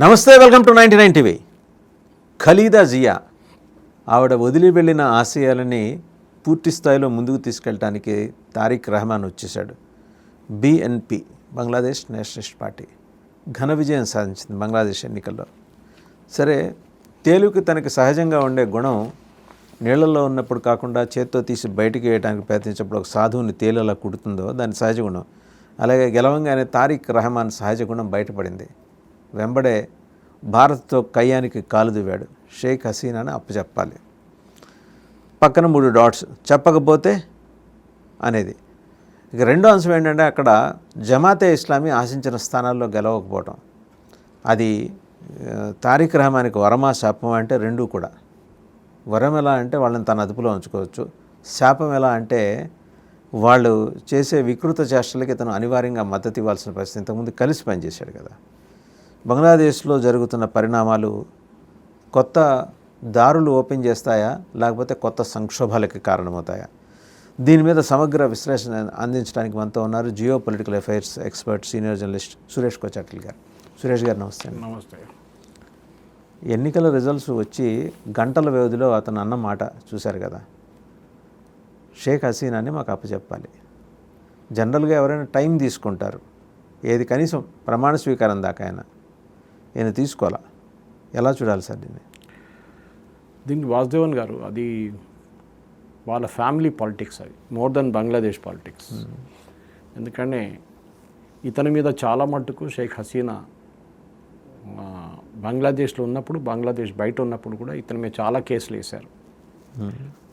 నమస్తే, welcome to 99 TV. Khaleda Zia ఆవిడ వదిలి వెళ్ళిన ఆశయాలని పూర్తి స్థాయిలో ముందుకు తీసుకెళ్ళడానికి తారిక్ రహమాన్ వచ్చేశాడు. BNP బంగ్లాదేశ్ నేషనలిస్ట్ పార్టీ ఘన విజయం సాధించింది బంగ్లాదేశ్ ఎన్నికల్లో. సరే, తేలుకి తనకి సహజంగా ఉండే గుణం నీళ్లలో ఉన్నప్పుడు కాకుండా చేత్తో తీసి బయటికి వేయడానికి ప్రయత్నించినప్పుడు ఒక సాధువుని తేలు ఎలా కుడుతుందో దాని సహజ గుణం, అలాగే గెలవంగానే తారిక్ రహమాన్ సహజ గుణం బయటపడింది. వెంబడే భారత్తో కయ్యానికి కాలు దువ్వాడు. షేక్ హసీనాని అప్పచెప్పాలి, పక్కన 3 డాట్స్, చెప్పకపోతే అనేది. ఇక రెండో అంశం ఏంటంటే అక్కడ జమాతే ఇస్లామీ ఆశించిన స్థానాల్లో గెలవకపోవటం. అది తారిక్ రహమాన్కి వరమా శాపం అంటే రెండూ కూడా. వరం ఎలా అంటే వాళ్ళని తన అదుపులో ఉంచుకోవచ్చు, శాపం ఎలా అంటే వాళ్ళు చేసే వికృత చేష్టలకి ఇతను అనివార్యంగా మద్దతు ఇవ్వాల్సిన పరిస్థితి. ఇంతకుముందు కలిసి పనిచేశాడు కదా. బంగ్లాదేశ్లో జరుగుతున్న పరిణామాలు కొత్త దారులు ఓపెన్ చేస్తాయా, లేకపోతే కొత్త సంక్షోభాలకి కారణమవుతాయా? దీని మీద సమగ్ర విశ్లేషణ అందించడానికి మనతో ఉన్నారు geopolitical affairs expert senior journalist Suresh Kochattil గారు. సురేష్ గారు నమస్తే. నమస్తే. ఎన్నికల రిజల్ట్స్ వచ్చి గంటల వ్యవధిలో అతను అన్న మాట చూశారు కదా, షేక్ హసీనాని మాకు అప్పచెప్పాలి. జనరల్గా ఎవరైనా టైం తీసుకుంటారు, ఏది కనీసం ప్రమాణ స్వీకారం దాకా ఈయన తీసుకోవాలా. ఎలా చూడాలి సార్ దీనికి వాసుదేవన్ గారు, అది వాళ్ళ ఫ్యామిలీ పాలిటిక్స్, అది మోర్ దెన్ బంగ్లాదేశ్ పాలిటిక్స్. ఎందుకంటే ఇతని మీద చాలా మట్టుకు షేక్ హసీనా బంగ్లాదేశ్లో ఉన్నప్పుడు, బంగ్లాదేశ్ బయట ఉన్నప్పుడు కూడా ఇతని మీద చాలా కేసులు వేశారు.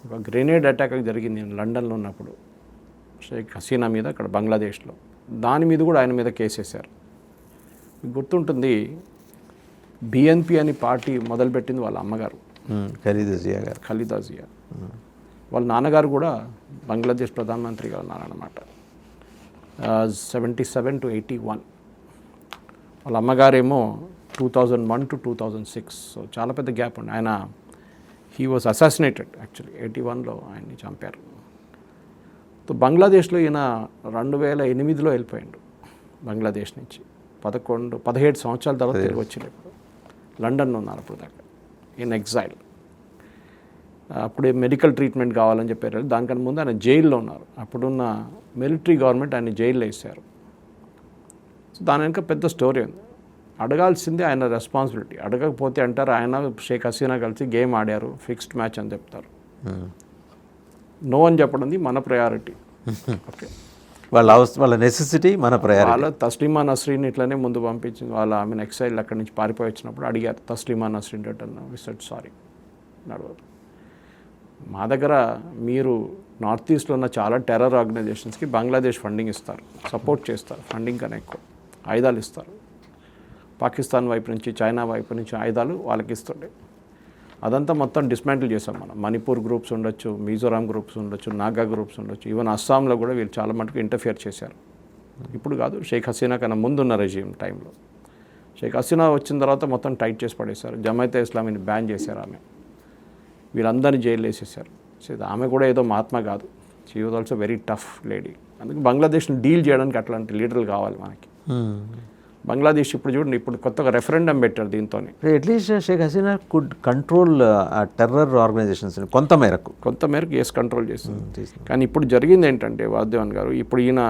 ఒక గ్రెనేడ్ అటాక్ జరిగింది లండన్లో ఉన్నప్పుడు షేక్ హసీనా మీద, అక్కడ బంగ్లాదేశ్లో. దాని మీద కూడా ఆయన మీద కేసు వేశారు. మీకు గుర్తుంటుంది, BNP అని పార్టీ మొదలుపెట్టింది వాళ్ళ అమ్మగారు ఖలీదా జియా. వాళ్ళ నాన్నగారు కూడా బంగ్లాదేశ్ ప్రధానమంత్రిగా ఉన్నారన్నమాట. 77 to 81. వాళ్ళ అమ్మగారేమో 2001 to 2006. సో చాలా పెద్ద గ్యాప్ ఉంది. ఆయన హీ వాజ్ అసాసినేటెడ్ యాక్చువల్లీ 81లో ఆయన్ని చంపారు. సో బంగ్లాదేశ్లో ఈయన 2008లో వెళ్ళిపోయాడు బంగ్లాదేశ్ నుంచి. 17 సంవత్సరాల తర్వాత తిరిగి వచ్చింది. లండన్లో ఉన్నారు అప్పుడు దాకా ఇన్ ఎగ్జైల్. అప్పుడే మెడికల్ ట్రీట్మెంట్ కావాలని చెప్పారు. దానికన్నా ముందు ఆయన జైల్లో ఉన్నారు. అప్పుడున్న మిలిటరీ గవర్నమెంట్ ఆయన జైల్లో వేశారు. సో దాని వెనుక పెద్ద స్టోరీ ఉంది. అడగాల్సిందే ఆయన రెస్పాన్సిబిలిటీ. అడగకపోతే అంటారు ఆయన షేక్ హసీనా కలిసి గేమ్ ఆడారు, ఫిక్స్డ్ మ్యాచ్ అని చెప్తారు. నో అని చెప్పడం మన ప్రయారిటీ. ఓకే, వాళ్ళ నెసెసిటీ మన ప్రయారిటీ. వాళ్ళ తస్లీమా నస్రీన్ ఇట్లనే ముందు పంపించింది. వాళ్ళ ఆమెను ఎక్సైల్ అక్కడి నుంచి పారిపోయి వచ్చినప్పుడు అడిగారు Taslima Nasreen return. We said sorry, నడవదు. మా దగ్గర మీరు నార్త్ ఈస్ట్లో ఉన్న చాలా టెర్రర్ ఆర్గనైజేషన్స్కి బంగ్లాదేశ్ ఫండింగ్ ఇస్తారు, సపోర్ట్ చేస్తారు. ఫండింగ్ కన్నా ఎక్కువ ఆయుధాలు ఇస్తారు. పాకిస్తాన్ వైపు నుంచి, చైనా వైపు నుంచి ఆయుధాలు వాళ్ళకి ఇస్తుండే. అదంతా మొత్తం డిస్మాంటిల్ చేసాం మనం. మణిపూర్ గ్రూప్స్ ఉండొచ్చు, మిజోరాం గ్రూప్స్ ఉండొచ్చు, నాగా గ్రూప్స్ ఉండొచ్చు, ఈవెన్ అస్సాంలో కూడా వీళ్ళు చాలా మటుకు ఇంటర్ఫియర్ చేశారు. ఇప్పుడు కాదు, షేక్ హసీనా కన్నా ముందున్న రెజీమ్ టైంలో. షేక్ హసీనా వచ్చిన తర్వాత మొత్తం టైట్ చేసి పడేశారు. జమాతే ఇస్లామీని బ్యాన్ చేశారు. ఆమె వీళ్ళందరినీ జైలు వేసేసారు. సో ఆమె కూడా ఏదో మహాత్మా కాదు, she was also very tough lady. అందుకే బంగ్లాదేశ్ని డీల్ చేయడానికి అట్లాంటి లీడర్లు కావాలి మనకి. బంగ్లాదేశ్ ఇప్పుడు చూడండి, ఇప్పుడు కొత్తగా రెఫరెండం పెట్టారు దీంతో. At least Sheikh Hasina could control terror organisations కొంత మేరకు ఎస్ కంట్రోల్ చేస్తుంది. కానీ ఇప్పుడు జరిగింది ఏంటంటే వాసుదేవన్ గారు, ఇప్పుడు ఈయన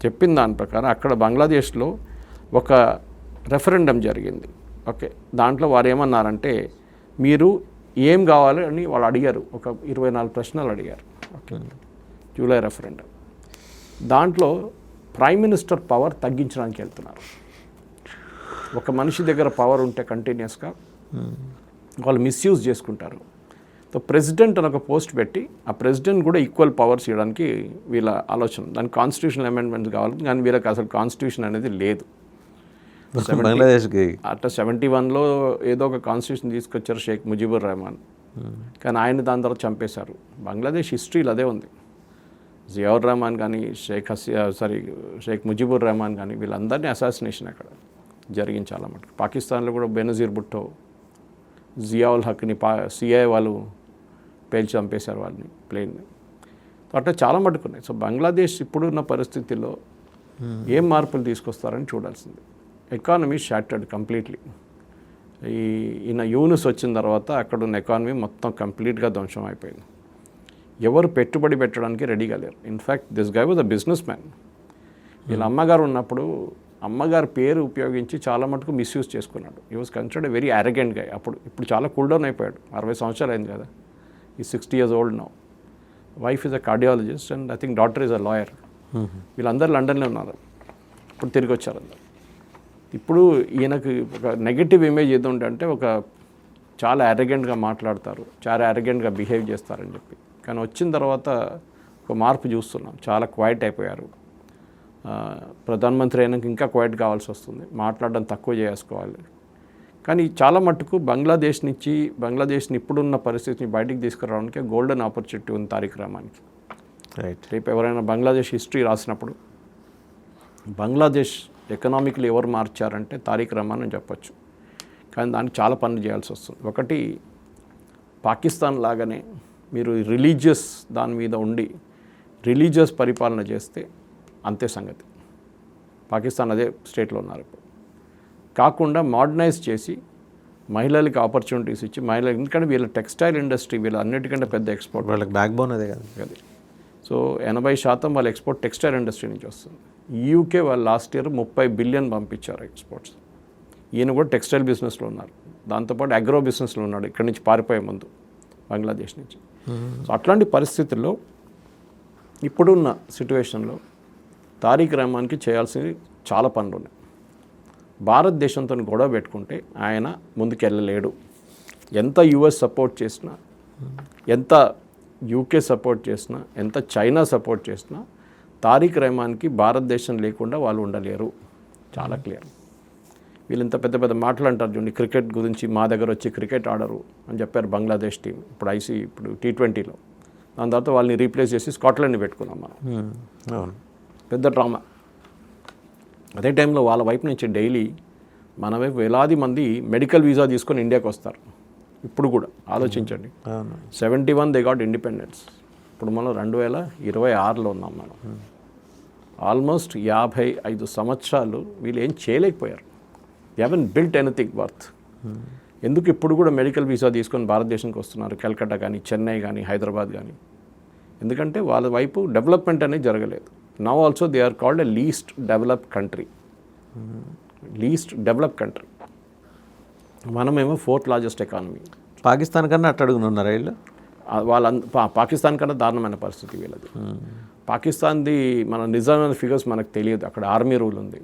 చెప్పిన దాని ప్రకారం అక్కడ బంగ్లాదేశ్లో ఒక రెఫరెండం జరిగింది. ఓకే, దాంట్లో వారు ఏమన్నారంటే మీరు ఏం కావాలి అని వాళ్ళు అడిగారు. ఒక 24 ప్రశ్నలు అడిగారు. Okay, July referendum. దాంట్లో ప్రైమ్ మినిస్టర్ పవర్ తగ్గించడానికి వెళ్తున్నారు. ఒక మనిషి దగ్గర పవర్ ఉంటే కంటిన్యూస్గా వాళ్ళు మిస్యూజ్ చేసుకుంటారు. సో ప్రెసిడెంట్ అని ఒక పోస్ట్ పెట్టి ఆ ప్రెసిడెంట్ కూడా ఈక్వల్ పవర్స్ ఇవ్వడానికి వీళ్ళ ఆలోచన. దానికి కాన్స్టిట్యూషనల్ అమెండ్మెంట్స్ కావాలి, కానీ వీళ్ళకి అసలు కాన్స్టిట్యూషన్ అనేది లేదు. బంగ్లాదేశ్కి అట్లా 71లో ఏదో ఒక కాన్స్టిట్యూషన్ తీసుకొచ్చారు షేక్ ముజిబుర్ రెహమాన్, కానీ ఆయన దాని తర్వాత చంపేశారు. బంగ్లాదేశ్ హిస్టరీలో అదే ఉంది. జియావుర్ రెహమాన్ కానీ షేక్ ముజిబుర్ రెహమాన్ కానీ వీళ్ళందరినీ అసాసినేషన్ అక్కడ జరిగింది చాలా మటుకు. పాకిస్తాన్లో కూడా బెనజీర్ భుట్టో, జియావుల్ హక్ని సిఐ వాళ్ళు పేల్చి చంపేశారు వాళ్ళని, ప్లేన్ని. అట్లా చాలా మటుకున్నాయి. సో బంగ్లాదేశ్ ఇప్పుడున్న పరిస్థితిలో ఏం మార్పులు తీసుకొస్తారని చూడాల్సింది. Economy shattered completely. ఈయన యూనిస్ వచ్చిన తర్వాత అక్కడ ఉన్న ఎకానమీ మొత్తం కంప్లీట్గా ధ్వంసం అయిపోయింది. ఎవరు పెట్టుబడి పెట్టడానికి రెడీగా లేరు. In fact this guy was a business man. వీళ్ళ అమ్మగారు ఉన్నప్పుడు అమ్మగారి పేరు ఉపయోగించి చాలా మటుకు మిస్యూజ్ చేసుకున్నాడు. ఈ వాజ్ కన్సిడర్డ్ వెరీ అరగెంట్ గా. అప్పుడు చాలా కూల్ డౌన్ అయిపోయాడు. 60 సంవత్సరాలు అయింది కదా. ఈ 60 years old now. Wife is a cardiologist and I think daughter is a lawyer. వీళ్ళందరూ లండన్లో ఉన్నారు. ఇప్పుడు తిరిగి వచ్చారు అందరు. ఇప్పుడు ఈయనకు ఒక నెగటివ్ ఇమేజ్ ఏది ఉంటే ఒక చాలా అరగెంట్గా మాట్లాడతారు, చాలా అరగెంట్గా బిహేవ్ చేస్తారని చెప్పి. కానీ వచ్చిన తర్వాత ఒక మార్పు చూస్తున్నాం. చాలా క్వైట్ అయిపోయారు. ప్రధానమంత్రి అయినాక ఇంకా క్వైట్ కావాల్సి వస్తుంది. మాట్లాడడం తక్కువ చేసుకోవాలి. కానీ చాలా మట్టుకు బంగ్లాదేశ్ని ఇప్పుడున్న పరిస్థితిని బయటికి తీసుకురావడానికి గోల్డెన్ ఆపర్చునిటీ ఉంది తారిక్ రహమాన్కి. రైట్. రేపు ఎవరైనా బంగ్లాదేశ్ హిస్టరీ రాసినప్పుడు బంగ్లాదేశ్ ఎకనామిక్లీ ఎవరు మార్చారంటే తారిక్ రహమాన్ అని చెప్పొచ్చు. కానీ దానికి చాలా పనులు చేయాల్సి వస్తుంది. ఒకటి, పాకిస్తాన్ లాగానే మీరు రిలీజియస్ దాని మీద ఉండి రిలీజియస్ పరిపాలన చేస్తే అంతే సంగతి. పాకిస్తాన్ అదే స్టేట్లో ఉన్నారు ఇప్పుడు. కాకుండా మోడర్నైజ్ చేసి మహిళలకి ఆపర్చునిటీస్ ఇచ్చి ఎందుకంటే వీళ్ళ టెక్స్టైల్ ఇండస్ట్రీ వీళ్ళ అన్నిటికంటే పెద్ద ఎక్స్పోర్ట్. వాళ్ళకి బ్యాక్ బోన్ అదే కదా. సో 80% వాళ్ళ ఎక్స్పోర్ట్ టెక్స్టైల్ ఇండస్ట్రీ నుంచి వస్తుంది. యూకే వాళ్ళు లాస్ట్ ఇయర్ 30 బిలియన్ పంపించారు ఎక్స్పోర్ట్స్. ఈయన కూడా టెక్స్టైల్ బిజినెస్లో ఉన్నారు. దాంతోపాటు అగ్రో బిజినెస్లో ఉన్నాడు ఇక్కడి నుంచి పారిపోయే ముందు బంగ్లాదేశ్ నుంచి. సో అట్లాంటి పరిస్థితుల్లో ఇప్పుడున్న సిట్యువేషన్లో తారిక్ రహమాన్కి చేయాల్సినవి చాలా పనులు ఉన్నాయి. భారతదేశంతో గొడవ పెట్టుకుంటే ఆయన ముందుకెళ్ళలేడు. ఎంత యుఎస్ సపోర్ట్ చేసినా, ఎంత యూకే సపోర్ట్ చేసినా, ఎంత చైనా సపోర్ట్ చేసినా తారిక్ రహమాన్కి భారతదేశం లేకుండా వాళ్ళు ఉండలేరు. చాలా క్లియర్. వీళ్ళు ఇంత పెద్ద పెద్ద మాటలు అంటారు చూడండి. క్రికెట్ గురించి మా దగ్గర వచ్చి క్రికెట్ ఆడరు అని చెప్పారు బంగ్లాదేశ్ టీం. ఇప్పుడు T20లో. దాని తర్వాత వాళ్ళని రీప్లేస్ చేసి స్కాట్లాండ్ని పెట్టుకున్నాం మనం. అవును. పెద్ద డ్రామా. అదే టైంలో వాళ్ళ వైపు నుంచి డైలీ మన వైపు వేలాది మంది మెడికల్ వీసా తీసుకొని ఇండియాకి వస్తారు. ఇప్పుడు కూడా ఆలోచించండి. 71 దే గాట్ ఇండిపెండెన్స్. ఇప్పుడు మనం 2026లో ఉన్నాం మనం. ఆల్మోస్ట్ 55 సంవత్సరాలు వీళ్ళు ఏం చేయలేకపోయారు. They haven't built anything worth. ఎందుకు ఇప్పుడు కూడా మెడికల్ వీసా తీసుకొని భారతదేశానికి వస్తున్నారు? కలకత్తా కానీ, చెన్నై కానీ, హైదరాబాద్ కానీ. ఎందుకంటే వాళ్ళ వైపు డెవలప్మెంట్ అనేది జరగలేదు. Now also they are called a least developed country. మనమేమో 4th లార్జెస్ట్ ఎకానమీ. పాకిస్తాన్ కన్నా అట్ట అడుగునున్నారా వీళ్ళు? పాకిస్తాన్ కన్నా దారుణమైన పరిస్థితి వీళ్ళది. పాకిస్తాన్ది మన నిజమైన ఫిగర్స్ మనకు తెలియదు. అక్కడ ఆర్మీ రూల్ ఉంది.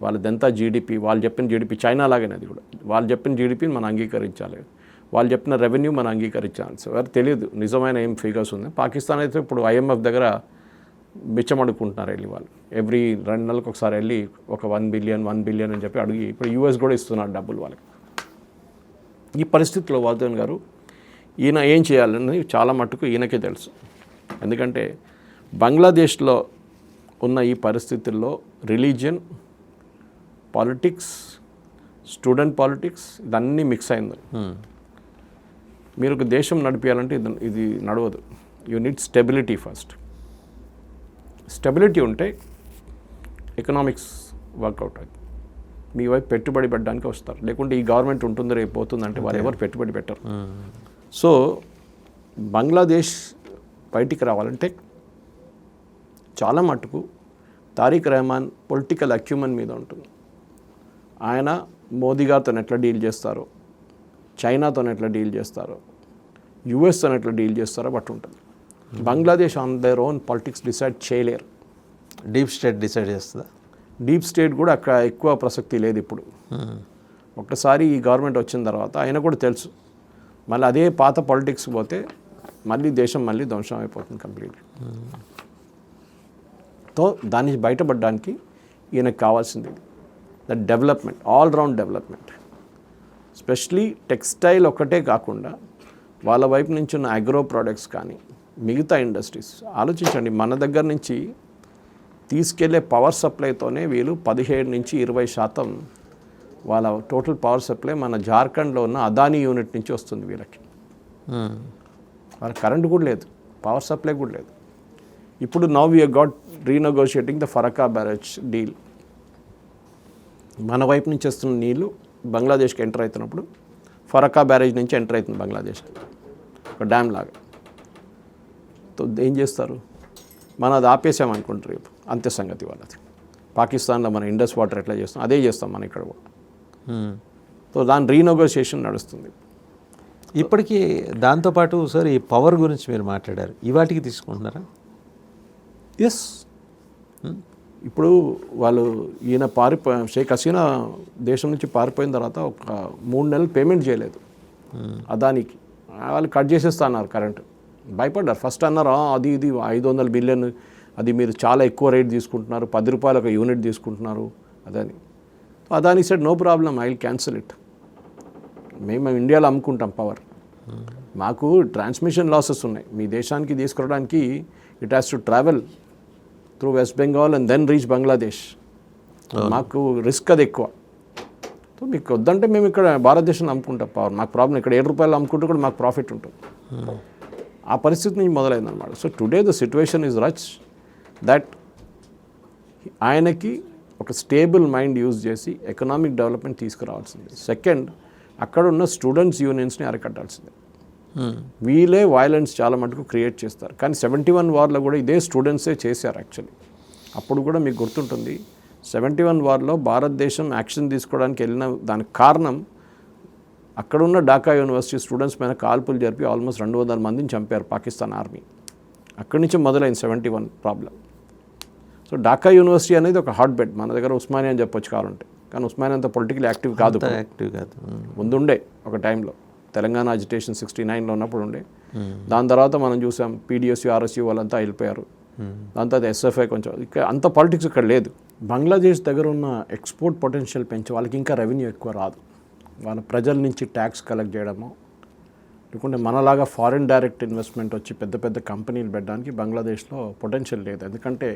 వాళ్ళదంతా జీడిపి, వాళ్ళు చెప్పిన జీడిపి చైనా లాగానే అది కూడా. వాళ్ళు చెప్పిన జీడిపిని మనం అంగీకరించాలి, వాళ్ళు చెప్పిన రెవెన్యూ మనం అంగీకరించాలి. సో వారు తెలియదు నిజమైన ఏం ఫిగర్స్ ఉంది. పాకిస్తాన్ అయితే ఇప్పుడు IMF దగ్గర బిచ్చమడుకుంటున్నారు వెళ్ళి. వాళ్ళు ఎవ్రీ 2 నెలలకు ఒకసారి వెళ్ళి ఒక 1 బిలియన్ అని చెప్పి అడిగి ఇప్పుడు US కూడా ఇస్తున్నారు డబ్బులు వాళ్ళకి. ఈ పరిస్థితిలో వర్ధన్ గారు ఈయన ఏం చేయాలని చాలా మట్టుకు ఈయనకే తెలుసు. ఎందుకంటే బంగ్లాదేశ్లో ఉన్న ఈ పరిస్థితుల్లో రిలీజియన్, పాలిటిక్స్, స్టూడెంట్ పాలిటిక్స్ ఇదన్నీ మిక్స్ అయింది. మీరు ఒక దేశం నడిపించాలంటే ఇది నడవదు. You need stability first. Stability ఉంటే ఎకనామిక్స్ వర్కౌట్ అవుతుంది. మీ వైపు పెట్టుబడి పెట్టడానికి వస్తారు. లేకుంటే ఈ గవర్నమెంట్ ఉంటుంది రేపు పోతుందంటే వాళ్ళు ఎవరు పెట్టుబడి పెట్టరు. సో బంగ్లాదేశ్ బయటికి రావాలంటే చాలా మట్టుకు తారిక్ రహమాన్ పొలిటికల్ అక్యూమన్ మీద ఉంటుంది. ఆయన మోదీ గారితో ఎట్లా డీల్ చేస్తారో, చైనాతో ఎట్లా డీల్ చేస్తారో, యుఎస్తో ఎట్లా డీల్ చేస్తారో బట్టి ఉంటుంది. Bangladesh on their own politics decide చేయలేరు. డీప్ స్టేట్ డిసైడ్ చేస్తుందా? డీప్ స్టేట్ కూడా అక్కడ ఎక్కువ ప్రసక్తి లేదు ఇప్పుడు. ఒక్కసారి ఈ గవర్నమెంట్ వచ్చిన తర్వాత ఆయన కూడా తెలుసు మళ్ళీ అదే పాత పాలిటిక్స్ పోతే మళ్ళీ దేశం మళ్ళీ ధ్వంసం అయిపోతుంది కంప్లీట్గా. తో దాని నుంచి బయటపడడానికి ఈయనకు కావాల్సింది the development, all round development. Especially textile ఒక్కటే కాకుండా వాళ్ళ వైపు నుంచి ఉన్న అగ్రో ప్రోడక్ట్స్ కానీ మిగతా ఇండస్ట్రీస్ ఆలోచించండి. మన దగ్గర నుంచి తీసుకెళ్లే పవర్ సప్లైతోనే వీళ్ళు 17 నుంచి 20% వాళ్ళ టోటల్ పవర్ సప్లై మన జార్ఖండ్లో ఉన్న అదానీ యూనిట్ నుంచి వస్తుంది వీళ్ళకి. వాళ్ళ కరెంట్ కూడా లేదు, పవర్ సప్లై కూడా లేదు. ఇప్పుడు now we got renegotiating the Farakka barrage deal. మన వైపు నుంచి వస్తున్న నీళ్ళు బంగ్లాదేశ్కి ఎంటర్ అవుతున్నప్పుడు ఫరక్కా బ్యారేజ్ నుంచి ఎంటర్ అవుతుంది బంగ్లాదేశ్కి, ఒక డ్యామ్ లాగా. సో ఏం చేస్తారు, మనం అది ఆపేసామనుకుంటారు రేపు, అంతే సంగతి వాళ్ళది. పాకిస్తాన్లో మన ఇండస్ వాటర్ ఎట్లా చేస్తాం అదే చేస్తాం మనం ఇక్కడ కూడా. సో దాని రీనెగోషియేషన్ నడుస్తుంది ఇప్పటికీ. దాంతోపాటు సార్ ఈ పవర్ గురించి మీరు మాట్లాడారు, ఇవాటికి తీసుకుంటున్నారా? ఎస్. ఇప్పుడు వాళ్ళు ఈయన షేక్ హసీనా దేశం నుంచి పారిపోయిన తర్వాత ఒక 3 నెలలు పేమెంట్ చేయలేదు అదానికి. వాళ్ళు కట్ చేసేస్తా అన్నారు కరెంటు. భయపడ్డారు. ఫస్ట్ అన్నారు అది ఇది 500 బిలియన్, అది మీరు చాలా ఎక్కువ రేట్ తీసుకుంటున్నారు, 10 రూపాయలు ఒక యూనిట్ తీసుకుంటున్నారు అదని. Adani said no problem, I will cancel it. మేము ఇండియాలో అమ్ముకుంటాం పవర్, మాకు ట్రాన్స్మిషన్ లాసెస్ ఉన్నాయి, మీ దేశానికి తీసుకురావడానికి it has to travel through West Bengal and then reach Bangladesh. మాకు రిస్క్ అది ఎక్కువ. సో మీకు వద్దంటే మేము ఇక్కడ భారతదేశంలో అమ్ముకుంటాం పవర్, మాకు ప్రాబ్లం. ఇక్కడ 7 రూపాయలు అమ్ముకుంటే కూడా మాకు ప్రాఫిట్ ఉంటుంది. ఆ పరిస్థితి నుంచి మొదలైందన్నమాట. So today the situation is such that ఆయనకి ఒక స్టేబుల్ మైండ్ యూజ్ చేసి ఎకనామిక్ డెవలప్మెంట్ తీసుకురావాల్సింది. సెకండ్, అక్కడ ఉన్న స్టూడెంట్స్ యూనియన్స్ని అరికట్టాల్సిందే. వీళ్ళే వైలెన్స్ చాలా మటుకు క్రియేట్ చేస్తారు. కానీ 71 వార్లో కూడా ఇదే స్టూడెంట్సే చేశారు యాక్చువల్లీ. అప్పుడు కూడా మీకు గుర్తుంటుంది, 71 వార్లో భారతదేశం యాక్షన్ తీసుకోవడానికి వెళ్ళిన దానికి కారణం అక్కడున్న ఢాకా యూనివర్సిటీ స్టూడెంట్స్ పైన కాల్పులు జరిపి ఆల్మోస్ట్ 200 మందిని చంపారు పాకిస్తాన్ ఆర్మీ. అక్కడి నుంచి మొదలైంది 71 ప్రాబ్లం. సో ఢాకా యూనివర్సిటీ అనేది ఒక హాట్ బెడ్. మన దగ్గర ఉస్మానియా అని చెప్పొచ్చు కావాలంటే, కానీ ఉస్మానియా అంత పొలిటికల్ యాక్టివ్ కాదు. ముందుండే ఒక టైంలో తెలంగాణ అజిటేషన్ 69లో ఉన్నప్పుడు ఉండే. దాని తర్వాత మనం చూసాం పీడిఎస్యూ ఆర్ఎస్యూ వాళ్ళంతా వెళ్ళిపోయారు. దాని తర్వాత ఎస్ఎఫ్ఐ కొంచెం, ఇక్కడ అంత పాలిటిక్స్ ఇక్కడ లేదు. బంగ్లాదేశ్ దగ్గర ఉన్న ఎక్స్పోర్ట్ పొటెన్షియల్ పెంచి వాళ్ళకి ఇంకా రెవెన్యూ ఎక్కువ రాదు. వాళ్ళ ప్రజల నుంచి ట్యాక్స్ కలెక్ట్ చేయడము, లేకుంటే మనలాగా ఫారిన్ డైరెక్ట్ ఇన్వెస్ట్మెంట్ వచ్చి పెద్ద పెద్ద కంపెనీలు పెట్టడానికి బంగ్లాదేశ్లో పొటెన్షియల్ లేదు. ఎందుకంటే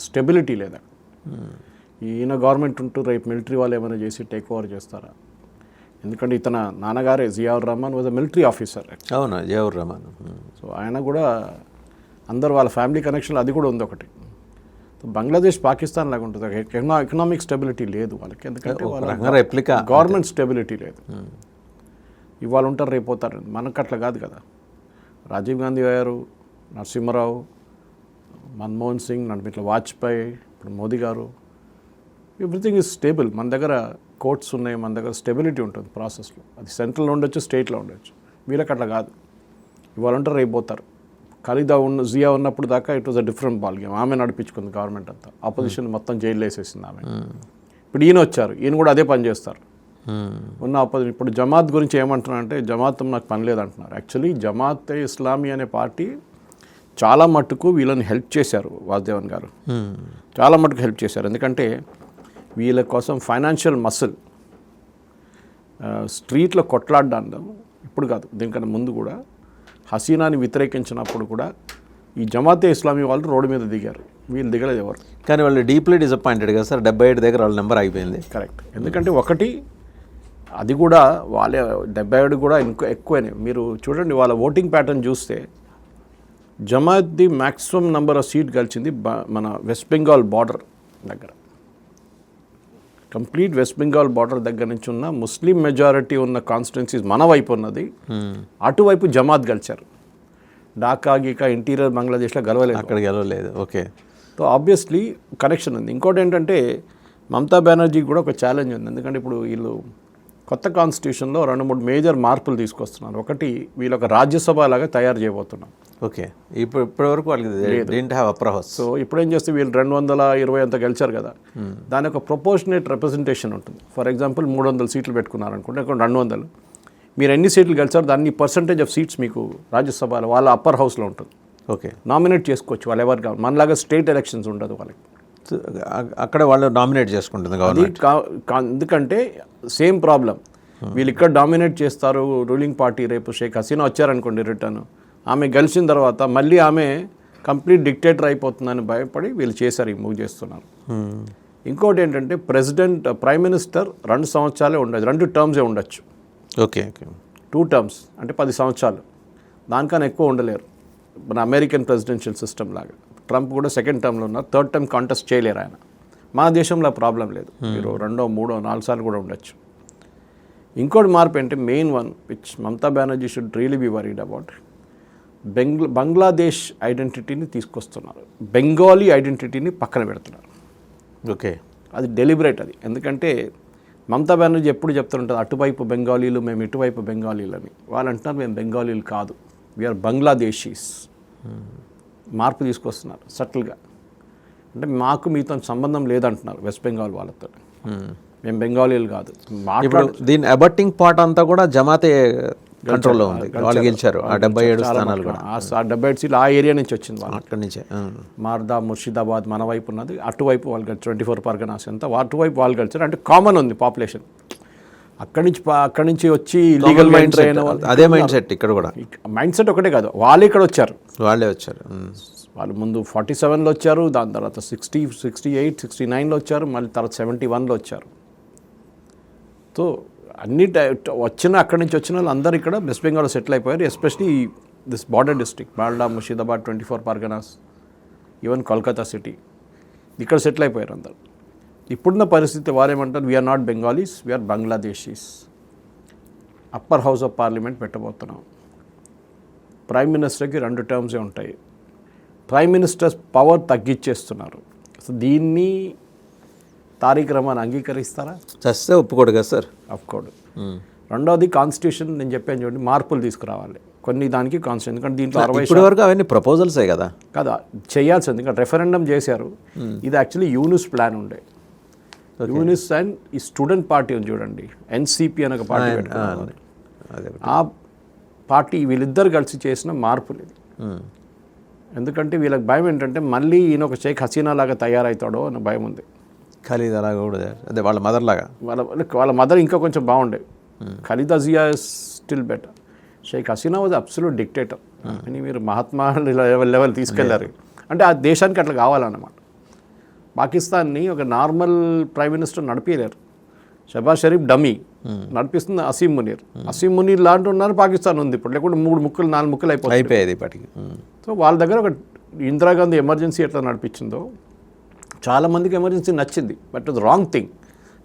స్టెబిలిటీ లేదా. ఈయన గవర్నమెంట్ ఉంటూ రేపు మిలిటరీ వాళ్ళు ఏమైనా చేసి టేక్ ఓవర్ చేస్తారా? ఎందుకంటే ఇతన నాన్నగారే Ziaur Rahman was a military officer. అవునా, జియావుర్ రహమాన్. సో ఆయన కూడా అందరు వాళ్ళ ఫ్యామిలీ కనెక్షన్ అది కూడా ఉంది ఒకటి. బంగ్లాదేశ్ పాకిస్తాన్ లాగా ఉంటుంది, ఎకనామిక్ స్టెబిలిటీ లేదు వాళ్ళకి. ఎందుకంటే గవర్నమెంట్ స్టెబిలిటీ లేదు. ఇవాళ ఉంటారు రేపు పోతారు. మనకు అట్లా కాదు కదా. రాజీవ్ గాంధీ గారు, నరసింహరావు, మన్మోహన్ సింగ్, ఇట్లా వాజ్పేయి, ఇప్పుడు మోదీ గారు, ఎవ్రీథింగ్ ఈజ్ స్టేబుల్. మన దగ్గర కోర్ట్స్ ఉన్నాయి, మన దగ్గర స్టెబిలిటీ ఉంటుంది ప్రాసెస్లో. అది సెంట్రల్లో ఉండొచ్చు, స్టేట్లో ఉండొచ్చు. వీళ్ళకి అట్లా కాదు. ఇవాళ ఉంటారు రేపు పోతారు. ఖలీదా జియా ఉన్నప్పుడు దాకా it was a different ball game. ఆమె నడిపించుకుంది గవర్నమెంట్ అంతా, ఆపోజిషన్ మొత్తం జైల్లో వేసేసింది ఆమె. ఇప్పుడు ఈయన వచ్చారు, ఈయన కూడా అదే పని చేస్తారు ఉన్న ఆపోజిషన్. ఇప్పుడు జమాత్ గురించి ఏమంటున్నారంటే జమాత్ నాకు పని లేదంటున్నారు. యాక్చువల్లీ జమాత్ ఇస్లామీ అనే పార్టీ చాలా మట్టుకు వీళ్ళని హెల్ప్ చేశారు. వాసుదేవన్ గారు చాలా మట్టుకు హెల్ప్ చేశారు. ఎందుకంటే వీళ్ళ కోసం ఫైనాన్షియల్ మసిల్, స్ట్రీట్లో కొట్లాడడాన్ని ఇప్పుడు కాదు దీనికన్నా ముందు కూడా హసీనాని వ్యతిరేకించినప్పుడు కూడా ఈ జమాతే ఇస్లామీ వాళ్ళు రోడ్డు మీద దిగారు. వీళ్ళు దిగలేదు ఎవరు. కానీ వాళ్ళు డీప్లీ డిసప్పాయింటెడ్ కదా సార్. 77 దగ్గర వాళ్ళ నెంబర్ అయిపోయింది. కరెక్ట్. ఎందుకంటే ఒకటి అది కూడా వాళ్ళే 77 కూడా ఇంకా ఎక్కువనే. మీరు చూడండి వాళ్ళ ఓటింగ్ ప్యాటర్న్ చూస్తే జమాత్ది మ్యాక్సిమం నెంబర్ ఆఫ్ సీట్ గెలిచింది మన వెస్ట్ బెంగాల్ బార్డర్ దగ్గర. కంప్లీట్ వెస్ట్ బెంగాల్ బార్డర్ దగ్గర నుంచి ఉన్న ముస్లిం మెజారిటీ ఉన్న కాన్స్టిట్యున్సీస్ మన వైపు ఉన్నది, అటువైపు జమాత్ గెలిచారు. ఢాకా గీకా ఇంటీరియర్ బంగ్లాదేశ్లో గెలవలేదు, అక్కడ గెలవలేదు. ఓకే. సో ఆబ్వియస్లీ కనెక్షన్ ఉంది. ఇంకోటి ఏంటంటే మమతా బెనర్జీకి కూడా ఒక ఛాలెంజ్ ఉంది. ఎందుకంటే ఇప్పుడు వీళ్ళు కొత్త కాన్స్టిట్యూషన్లో 2-3 మేజర్ మార్పులు తీసుకొస్తున్నారు. ఒకటి వీళ్ళు ఒక రాజ్యసభ లాగా తయారు చేయబోతున్నాం. ఓకే. ఇప్పటివరకు వాళ్ళకి didn't have upper house. So ఇప్పుడు ఏం చేస్తే వీళ్ళు 220 అంత గెలిచారు కదా, దాని ఒక ప్రపోర్షనేట్ రిప్రజెంటేషన్ ఉంటుంది. ఫర్ ఎగ్జాంపుల్ 300 సీట్లు పెట్టుకున్నారు అనుకుంటే, ఇక్కడ 200, మీరు ఎన్ని సీట్లు గెలిచారు దాన్ని పర్సంటేజ్ ఆఫ్ సీట్స్ మీకు రాజ్యసభలో వాళ్ళ అప్పర్ హౌస్లో ఉంటుంది. ఓకే. నామినేట్ చేసుకోవచ్చు వాళ్ళు ఎవరు కావాలి. మనలాగా స్టేట్ ఎలక్షన్స్ ఉండదు వాళ్ళకి. అక్కడ వాళ్ళు డామినేట్ చేసుకుంటుంది గవర్నమెంట్. ఎందుకంటే సేమ్ ప్రాబ్లం, వీళ్ళు ఇక్కడ డామినేట్ చేస్తారు రూలింగ్ పార్టీ. రేపు షేక్ హసీనా వచ్చారనుకోండి రిటర్న్, ఆమె గెలిచిన తర్వాత మళ్ళీ ఆమె కంప్లీట్ డిక్టేటర్ అయిపోతుందని భయపడి వీళ్ళు చేశారు, ఈ మూవ్ చేస్తున్నారు. ఇంకోటి ఏంటంటే ప్రైమ్ మినిస్టర్ 2 సంవత్సరాలే ఉండదు, 2 టర్మ్సే ఉండొచ్చు. ఓకే. 2 టర్మ్స్ అంటే 10 సంవత్సరాలు, దానికన్నా ఎక్కువ ఉండలేరు. మన అమెరికన్ ప్రెసిడెన్షియల్ సిస్టమ్ లాగా. ట్రంప్ కూడా 2nd టర్మ్లో ఉన్నారు, 3rd టర్మ్ కాంటెస్ట్ చేయలేరు ఆయన. మన దేశంలో ప్రాబ్లం లేదు, మీరు 2, 3, 4 సార్లు కూడా ఉండొచ్చు. ఇంకోటి మార్పు ఏంటి, main one which Mamata Banerjee should really be worried about, Bangladesh ఐడెంటిటీని తీసుకొస్తున్నారు, బెంగాలీ ఐడెంటిటీని పక్కన పెడుతున్నారు. ఓకే, అది డెలిబరేట్ అది. ఎందుకంటే మమతా బెనర్జీ ఎప్పుడు చెప్తుంటారు అటువైపు బెంగాలీలు, మేము ఇటువైపు బెంగాలీలు అని. వాళ్ళు అంటున్నారు మేము బెంగాలీలు కాదు, వీఆర్ బంగ్లాదేశీస్. మార్పు తీసుకొస్తున్నారు సటిల్గా. అంటే మాకు మీతో సంబంధం లేదంటున్నారు వెస్ట్ బెంగాల్ వాళ్ళతో, మేము బెంగాలీలు కాదు. ఇప్పుడు దీని అబట్టింగ్ పార్ట్ అంతా కూడా జమాతే కంట్రోల్లో ఉంది, వాళ్ళు గెలిచారు ఆ 77 స్థానాలు కూడా. ఆ 77 సీట్లు ఆ ఏరియా నుంచి వచ్చింది వాళ్ళు. అక్కడి నుంచే మార్దా, ముర్షిదాబాద్ మన వైపు ఉన్నది, అటువైపు వాళ్ళు గెలిచారు. 24 పర్గనాస్ అంతా అటువైపు వాళ్ళు గెలిచారు. అంటే కామన్ ఉంది పాపులేషన్. అక్కడి నుంచి వచ్చి లీగల్ మైండ్ అయిన వాళ్ళు, అదే మైండ్ సెట్ ఇక్కడ కూడా. మైండ్ సెట్ ఒకటే కాదు, వాళ్ళు ఇక్కడ వచ్చారు, వాళ్ళే వచ్చారు. వాళ్ళు ముందు 47లో వచ్చారు, దాని తర్వాత 60, 68, 69లో వచ్చారు, మళ్ళీ తర్వాత 71లో వచ్చారు. సో అన్ని వచ్చిన అక్కడి నుంచి వచ్చిన వాళ్ళు అందరూ ఇక్కడ వెస్ట్ బెంగాల్లో సెటిల్ అయిపోయారు. Especially this border district Malda, Murshidabad, 24 Parganas, even Kolkata city, ఇక్కడ సెటిల్ అయిపోయారు అందరు. ఇప్పుడున్న పరిస్థితి వారేమంటారు, we are not Bengalis, we are Bangladeshis. Upper house of parliament పెట్టబోతున్నాం. ప్రైమ్ మినిస్టర్కి 2 టర్మ్సే ఉంటాయి. ప్రైమ్ మినిస్టర్స్ పవర్ తగ్గించేస్తున్నారు. సో దీన్ని తారీఖ్ రహమాన్ అంగీకరిస్తారా? చస్తే ఒప్పుకోడు కదా సార్. ఒప్పుకోడు. రెండవది కాన్స్టిట్యూషన్, నేను చెప్పాను చూడండి, మార్పులు తీసుకురావాలి కొన్ని దానికి కాన్స్టిట్యూషన్. ఎందుకంటే దీంట్లో 60 ఇప్పటి వరకు అవన్నీ ప్రపోజల్సే కదా కదా చేయాల్సింది. ఇంకా రెఫరెండం చేశారు. ఇది యాక్చువల్లీ యూనిస్ ప్లాన్ ఉండే. యూనిస్ అండ్ ఈ స్టూడెంట్ పార్టీ ఉంది చూడండి, ఎన్సిపి అని ఒక పార్టీ పెట్టుకున్నారు. ఆ పార్టీ వీళ్ళిద్దరు కలిసి చేసిన మార్పులు ఇది. ఎందుకంటే వీళ్ళకి భయం ఏంటంటే మళ్ళీ ఈయన ఒక షేక్ హసీనా లాగా తయారవుతాడో అన్న భయం ఉంది. ఖలీదా లాగా కూడా, అదే వాళ్ళ మదర్ లాగా. వాళ్ళ మదర్ ఇంకా కొంచెం బాగుండే. Khaleda Zia is still better. Sheikh Hasina was absolute dictator అని మీరు మహాత్మా లెవెల్ తీసుకెళ్లారు. అంటే ఆ దేశానికి అట్లా కావాలన్నమాట. పాకిస్తాన్ని ఒక నార్మల్ ప్రైమ్ మినిస్టర్ నడిపేయలేరు. షహబాజ్ షరీఫ్ డమ్మీ నడిపిస్తుంది అసీం మునీర్. అసీం మునీర్ లాంటి ఉన్నారు, పాకిస్తాన్ ఉంది ఇప్పుడు. లేకుంటే 3 ముక్కలు 4 ముక్కలు అయిపోయేది ఇప్పటికి. సో వాళ్ళ దగ్గర ఒక ఇందిరాగాంధీ ఎమర్జెన్సీ ఎట్లా నడిపించిందో చాలామందికి ఎమర్జెన్సీ నచ్చింది, బట్ అది రాంగ్ థింగ్.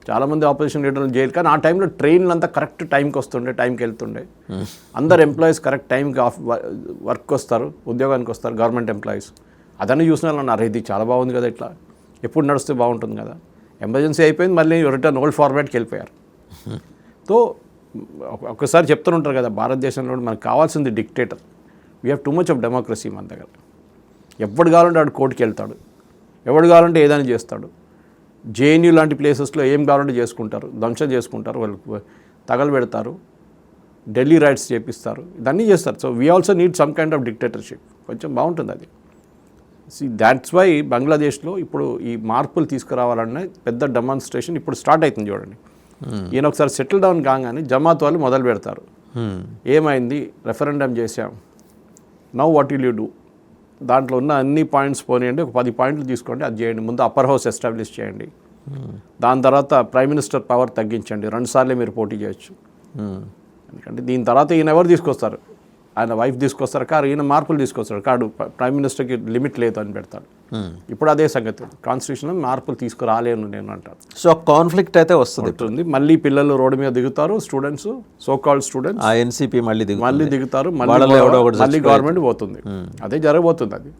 చాలామంది ఆపోజిషన్ లీడర్లు జైలు, కానీ ఆ టైంలో ట్రైన్లు అంతా కరెక్ట్ టైంకి వస్తుండే, టైంకి వెళ్తుండే. అందరు ఎంప్లాయీస్ కరెక్ట్ టైంకి వర్క్ వస్తారు, ఉద్యోగానికి వస్తారు, గవర్నమెంట్ ఎంప్లాయీస్. అదన్నీ చూసిన వాళ్ళు అన్నారు, ఇది చాలా బాగుంది కదా, ఇట్లా ఎప్పుడు నడిస్తే బాగుంటుంది కదా. ఎమర్జెన్సీ అయిపోయింది, మళ్ళీ రిటర్న్ ఓల్డ్ ఫార్మాట్కి వెళ్ళిపోయారు. సో ఒక్కసారి చెప్తుంటారు కదా, భారతదేశంలో మనకు కావాల్సింది dictator. We have too much of democracy మన దగ్గర. ఎప్పుడు కావాలంటే వాడు కోర్టుకి వెళ్తాడు, ఎవడు కావాలంటే ఏదైనా చేస్తాడు. జేఎన్యూ లాంటి ప్లేసెస్లో ఏం కావాలంటే చేసుకుంటారు, ధ్వంసం చేసుకుంటారు, వాళ్ళు తగలబెడతారు, ఢిల్లీ రైట్స్ చేపిస్తారు, ఇదన్నీ చేస్తారు. So we also need some kind of dictatorship. కొంచెం బాగుంటుంది అది. దాట్స్ వై బంగ్లాదేశ్లో ఇప్పుడు ఈ మార్పులు తీసుకురావాలన్న పెద్ద డెమాన్స్ట్రేషన్ ఇప్పుడు స్టార్ట్ అవుతుంది చూడండి. ఈయన ఒకసారి సెటిల్ డౌన్ కాగానే జమాత్ వాళ్ళు మొదలు పెడతారు. ఏమైంది, రెఫరెండం చేశాం, now what will you do, దాంట్లో ఉన్న అన్ని పాయింట్స్ పోనీయండి, ఒక 10 పాయింట్లు తీసుకోండి, అది చేయండి. ముందు అప్పర్ హౌస్ ఎస్టాబ్లిష్ చేయండి, దాని తర్వాత ప్రైమ్ మినిస్టర్ పవర్ తగ్గించండి, 2 సార్లే మీరు పోటీ చేయొచ్చు. ఎందుకంటే దీని తర్వాత ఈయన ఎవరు తీసుకొస్తారు, ఆయన వైఫ్ తీసుకొస్తారు కాదు, ఈయన మార్పులు తీసుకొస్తారు కాదు, ప్రైమ్ మినిస్టర్కి లిమిట్ లేదు అని పెడతాడు. ఇప్పుడు అదే సంగతి, కాన్స్టిట్యూషన్లో మార్పులు తీసుకురాలేను నేను అంటాడు. సో కాన్ఫ్లిక్ట్ అయితే వస్తుంది. మళ్ళీ పిల్లలు రోడ్డు మీద దిగుతారు, స్టూడెంట్స్, సో కాల్డ్ స్టూడెంట్స్, ఆ ఎన్సీపీ మళ్ళీ దిగుతారు, మళ్ళీ గవర్నమెంట్ పోతుంది. అదే జరగబోతుంది అది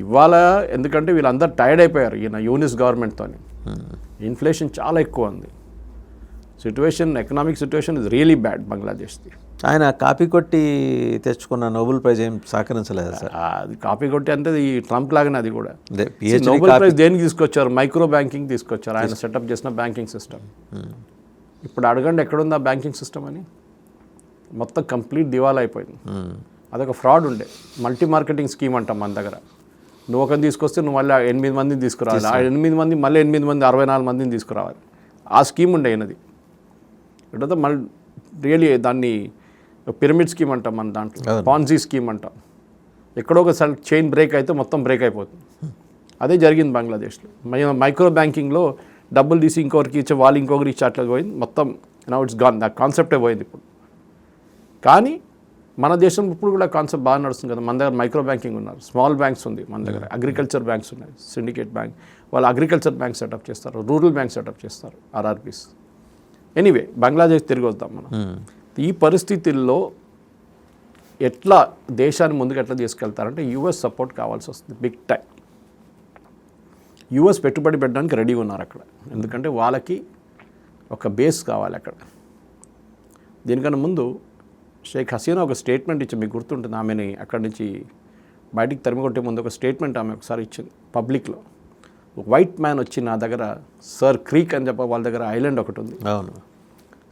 ఇవాళ. ఎందుకంటే వీళ్ళందరూ టైర్డ్ అయిపోయారు ఈయన యూనిస్ గవర్నమెంట్తో. ఇన్ఫ్లేషన్ చాలా ఎక్కువ ఉంది. Situation, economic situation is really bad బంగ్లాదేశ్ది. ఆయన కాపీ కొట్టి తెచ్చుకున్న నోబెల్ ప్రైజ్ ఏం సహకరించలేదు సార్. అది కాపీ కొట్టి అంటే ఈ ట్రంప్ లాగానే అది కూడా. నోబెల్ ప్రైజ్ దేనికి తీసుకొచ్చారు, మైక్రో బ్యాంకింగ్ తీసుకొచ్చారు, ఆయన సెటప్ చేసిన బ్యాంకింగ్ సిస్టమ్. ఇప్పుడు అడగండి ఎక్కడుంది ఆ బ్యాంకింగ్ సిస్టమ్ అని, మొత్తం కంప్లీట్ దివాలా అయిపోయింది. అదొక ఫ్రాడ్ ఉండే, మల్టీ మార్కెటింగ్ స్కీమ్ అంటాం మన దగ్గర. నువ్వు ఒకరిని తీసుకొస్తే నువ్వు మళ్ళీ 8 మందిని తీసుకురావాలి, ఆ 8 మంది మళ్ళీ 8 మంది 64 మందిని తీసుకురావాలి. ఆ స్కీమ్ ఉండే అయినది. ఇటంతా మళ్ళీ రియలీ దాన్ని పిరమిడ్ స్కీమ్ అంటాం మన దాంట్లో, పాన్జీ స్కీమ్ అంటాం. ఎక్కడో ఒక చైన్ బ్రేక్ అయితే మొత్తం బ్రేక్ అయిపోతుంది. అదే జరిగింది బంగ్లాదేశ్లో. మైక్రో బ్యాంకింగ్లో డబ్బులు తీసి ఇంకొకరికి ఇచ్చే, వాళ్ళు ఇంకొకరికి ఇచ్చి అట్లా పోయింది మొత్తం. నౌ ఇట్స్ గాన్, ఆ కాన్సెప్టే పోయింది ఇప్పుడు. కానీ మన దేశం ఇప్పుడు కూడా కాన్సెప్ట్ బాగా నడుస్తుంది కదా. మన దగ్గర మైక్రో బ్యాంకింగ్ ఉన్నారు, స్మాల్ బ్యాంక్స్ ఉంది మన దగ్గర, అగ్రికల్చర్ బ్యాంక్స్ ఉన్నాయి, సిండికేట్ బ్యాంక్. వాళ్ళు అగ్రికల్చర్ బ్యాంక్ సెటప్ చేస్తారు, రూరల్ బ్యాంక్ సెటప్ చేస్తారు, ఆర్ఆర్బీస్. ఎనీవే బంగ్లాదేశ్ తిరిగి వద్దాం మనం. ఈ పరిస్థితుల్లో ఎట్లా దేశాన్ని ముందుకు ఎట్లా తీసుకెళ్తారంటే యూఎస్ సపోర్ట్ కావాల్సి వస్తుంది బిగ్ టైం. యూఎస్ పెట్టుబడి పెట్టడానికి రెడీగా ఉన్నారు అక్కడ, ఎందుకంటే వాళ్ళకి ఒక బేస్ కావాలి అక్కడ. దీనికన్నా ముందు షేక్ హసీనా ఒక స్టేట్మెంట్ ఇచ్చి, మీకు గుర్తుంటుంది, ఆమెని అక్కడి నుంచి బయటికి తరిమికొట్టే ముందు ఒక స్టేట్మెంట్ ఆమె ఒకసారి ఇచ్చింది పబ్లిక్లో. వైట్ మ్యాన్ వచ్చి నా దగ్గర సర్ క్రీక్ అని చెప్ప, వాళ్ళ దగ్గర ఐలాండ్ ఒకటి ఉంది, అవును,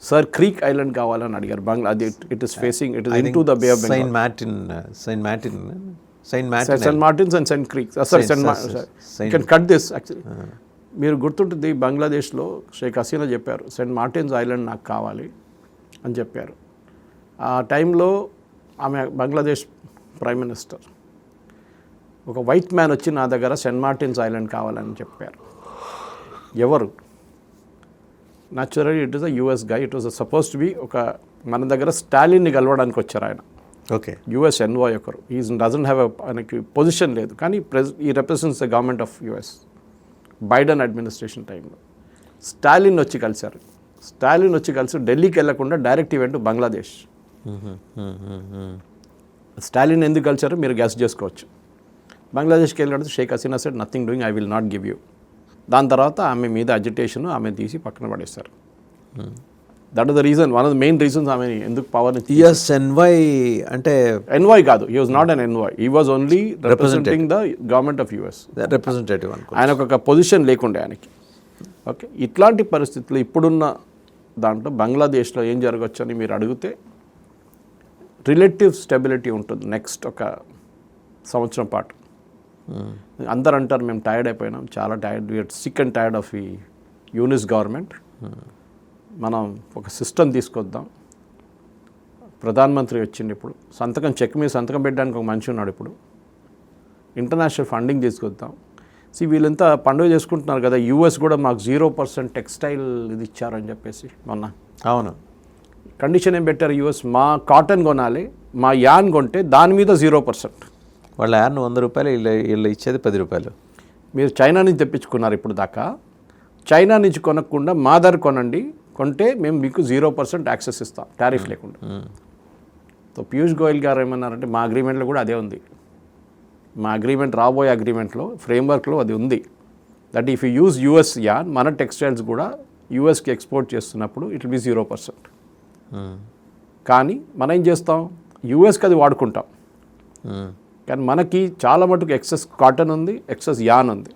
సర్ క్రీక్ ఐలాండ్ కావాలని అడిగారు. బంగ్లా అది it is facing it is into the Bay of Bengal. Saint Martin's and Saint Creek, sorry you can cut this actually. మీరు గుర్తుంటుంది, బంగ్లాదేశ్లో షేక్ హసీనా చెప్పారు సెయింట్ మార్టిన్స్ ఐలాండ్ నాకు కావాలి అని చెప్పారు. ఆ టైంలో ఆమె బంగ్లాదేశ్ ప్రైమ్ మినిస్టర్, ఒక వైట్ మ్యాన్ వచ్చి నా దగ్గర సెయింట్ మార్టిన్స్ ఐలాండ్ కావాలని చెప్పారు. ఎవరు? Naturally it is a US guy. It was suppose to be ఒక మన దగ్గర స్టాలిన్ని కలవడానికి వచ్చారు ఆయన. ఓకే, యుఎస్ ఎన్వాయ్ ఒకరు. ఈ డజంట్ హ్యావ్ ఆయనకి పొజిషన్ లేదు, కానీ ఈ represents the government of US Biden administration టైంలో. స్టాలిన్ వచ్చి కలిశారు. స్టాలిన్ వచ్చి కలిసి ఢిల్లీకి వెళ్లకుండా డైరెక్ట్ ఈవెంట్ బంగ్లాదేశ్. స్టాలిన్ ఎందుకు కలిశారో మీరు గెస్ చేసుకోవచ్చు. బంగ్లాదేశ్కి వెళ్ళినప్పుడు Sheikh Hasina said nothing doing, I will not give you. దాని తర్వాత ఆమె మీద అజిటేషన్, ఆమె తీసి పక్కన పడేస్తారు. That is the reason, one of the main reasons ఆమె ఎందుకు పవర్. ఎన్వై అంటే ఎన్వాయ్ కాదు, he was not an envoy, he was only representing the government of US, representative. ఆయన ఒక పొజిషన్ లేకుండే ఆయనకి. ఓకే, ఇట్లాంటి పరిస్థితుల్లో ఇప్పుడున్న దాంట్లో బంగ్లాదేశ్లో ఏం జరగచ్చు అని మీరు అడిగితే రిలేటివ్ స్టెబిలిటీ ఉంటుంది నెక్స్ట్ ఒక సంవత్సరం పాటు. అందరు అంటారు మేము టైర్డ్ అయిపోయినాం, చాలా tired, we are sick and tired of ఈ యూనిస్ గవర్నమెంట్, మనం ఒక సిస్టమ్ తీసుకొద్దాం. ప్రధానమంత్రి వచ్చింది ఇప్పుడు, చెక్ మీద సంతకం పెట్టడానికి ఒక మనిషి ఉన్నాడు ఇప్పుడు, ఇంటర్నేషనల్ ఫండింగ్ తీసుకొద్దాం. వీళ్ళంతా పండుగ చేసుకుంటున్నారు కదా, యూఎస్ కూడా మాకు 0% టెక్స్టైల్ ఇది ఇచ్చారని చెప్పేసి మొన్న. అవును, కండిషన్ ఏం పెట్టారు యూఎస్, మా కాటన్ కొనాలి, మా యాన్ కొంటే దాని మీద 0%. వాళ్ళ యాన్ 100 రూపాయలు, వీళ్ళు ఇచ్చేది 10 రూపాయలు. మీరు చైనా నుంచి తెప్పించుకున్నారు ఇప్పుడు దాకా, చైనా నుంచి కొనకుండా మా ధర కొనండి, కొంటే మేము మీకు 0% యాక్సెస్ ఇస్తాం టారిఫ్ లేకుండా. సో పీయూష్ గోయల్ గారు ఏమన్నారంటే మా అగ్రిమెంట్లో కూడా అదే ఉంది, మా అగ్రిమెంట్ రాబోయే అగ్రిమెంట్లో ఫ్రేమ్వర్క్లో అది ఉంది, that if you use US an, మన టెక్స్టైల్స్ కూడా యూఎస్కి ఎక్స్పోర్ట్ చేస్తున్నప్పుడు ఇట్ విల్ బి 0%. కానీ మనం ఏం చేస్తాం, యూఎస్కి అది వాడుకుంటాం, కానీ మనకి చాలా మటుకు ఎక్సెస్ కాటన్ ఉంది, ఎక్సెస్ యాన్ ఉంది,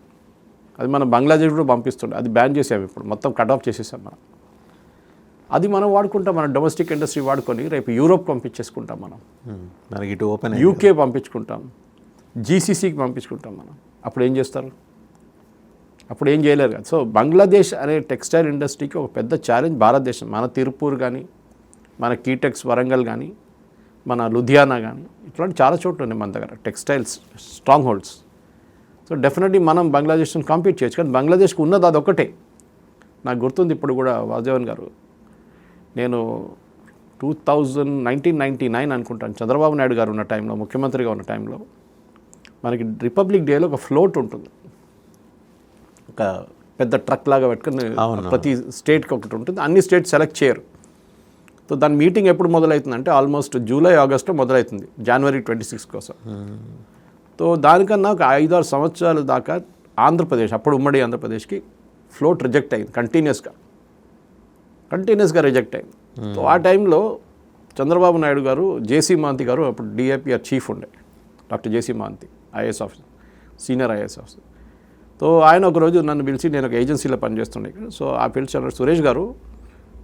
అది మనం బంగ్లాదేశ్ కూడా పంపిస్తుండే, అది బ్యాన్ చేసాం ఇప్పుడు, మొత్తం కట్ ఆఫ్ చేసేసాం మనం. అది మనం వాడుకుంటాం, మన డొమెస్టిక్ ఇండస్ట్రీ వాడుకొని రేపు యూరోప్ పంపించేసుకుంటాం మనం, మనకి ఇటు ఓపెన్ యూకే పంపించుకుంటాం, జీసీసీకి పంపించుకుంటాం మనం. అప్పుడు ఏం చేస్తారు? అప్పుడు ఏం చేయలేరు కదా. సో బంగ్లాదేశ్ అనే టెక్స్టైల్ ఇండస్ట్రీకి ఒక పెద్ద ఛాలెంజ్ భారతదేశం. మన తిరుపూర్ కానీ, మన కీటెక్స్ వరంగల్ కానీ, మన లుధియానా కానీ, ఇట్లాంటి చాలా చోట్ల ఉన్నాయి మన దగ్గర textiles strong holds. So definitely మనం బంగ్లాదేశ్ని కాంపీట్ చేయొచ్చు, కానీ బంగ్లాదేశ్కి ఉన్నది అదొక్కటే. నాకు గుర్తుంది ఇప్పుడు కూడా వాసుదేవన్ గారు, నేను 1999 అనుకుంటాను, చంద్రబాబు నాయుడు గారు ఉన్న టైంలో, ముఖ్యమంత్రిగా ఉన్న టైంలో, మనకి రిపబ్లిక్ డేలో ఒక ఫ్లోట్ ఉంటుంది, ఒక పెద్ద ట్రక్ లాగా పెట్టుకుని ప్రతి స్టేట్కి ఒకటి ఉంటుంది, అన్ని స్టేట్ సెలెక్ట్ చేయరు. సో దాని మీటింగ్ ఎప్పుడు మొదలవుతుందంటే ఆల్మోస్ట్ జూలై ఆగస్ట్లో మొదలవుతుంది, జనవరి 26 కోసం. సో దానికన్నా ఒక 5-6 సంవత్సరాల దాకా ఆంధ్రప్రదేశ్, అప్పుడు ఉమ్మడి ఆంధ్రప్రదేశ్కి ఫ్లోట్ రిజెక్ట్ అయింది, కంటిన్యూస్గా రిజెక్ట్ అయింది. సో ఆ టైంలో చంద్రబాబు నాయుడు గారు, జేసీ మహంతి గారు, అప్పుడు డిఐపిఆర్ చీఫ్ ఉండే, doctor JC Mohanty, IAS officer, senior IAS officer. So ఆయన ఒకరోజు నన్ను పిలిచి, నేను ఒక ఏజెన్సీలో పనిచేస్తుండే, సో ఆ పిలిచి అన్నాడు, సురేష్ గారు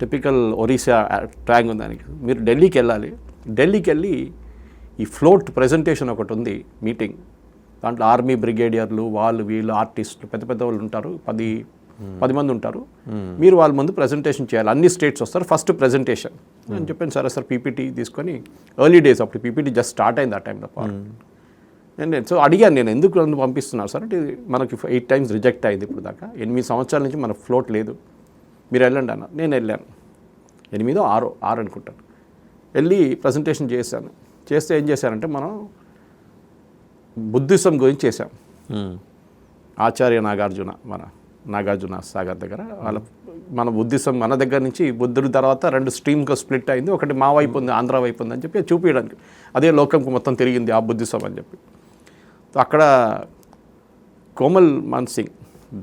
టిపికల్ ఒరిస్సా ట్యాంగ్ ఉంది దానికి, మీరు ఢిల్లీకి వెళ్ళాలి, ఢిల్లీకి వెళ్ళి ఈ ఫ్లోట్ ప్రెజెంటేషన్ ఒకటి ఉంది మీటింగ్, దాంట్లో ఆర్మీ బ్రిగేడియర్లు, వాళ్ళు వీళ్ళు ఆర్టిస్టులు, పెద్ద పెద్ద వాళ్ళు ఉంటారు, 10 మంది ఉంటారు, మీరు వాళ్ళ ముందు ప్రజెంటేషన్ చేయాలి, అన్ని స్టేట్స్ వస్తారు, ఫస్ట్ ప్రజెంటేషన్ అని చెప్పాను. సరే సార్, పీపీటీ తీసుకొని, ఎర్లీ డేస్ అప్పుడు పీపీటీ జస్ట్ స్టార్ట్ అయింది ఆ టైంలో. నేను సో అడిగాను, నేను ఎందుకు నన్ను పంపిస్తున్నారు సార్ అంటే, మనకి 8 times రిజెక్ట్ అయింది ఇప్పుడు దాకా, 8 సంవత్సరాల నుంచి మన ఫ్లోట్ లేదు, మీరు వెళ్ళండి అన్న. నేను వెళ్ళాను, 8 or 6 అనుకుంటాను, వెళ్ళి ప్రజెంటేషన్ చేశాను. చేస్తే ఏం చేశారంటే, మనం బుద్ధిజం గురించి చేశాం. ఆచార్య నాగార్జున, మన నాగార్జున సాగర్ దగ్గర వాళ్ళ మన బుద్ధిజం మన దగ్గర నుంచి బుద్ధుడి తర్వాత 2 స్ట్రీమ్గా స్ప్లిట్ అయింది, ఒకటి మా వైపు ఉంది, ఆంధ్ర వైపు ఉంది అని చెప్పి చూపించడానికి, అదే లోకంకు మొత్తం తిరిగింది ఆ బుద్ధిజం అని చెప్పి. అక్కడ Komal Man Singh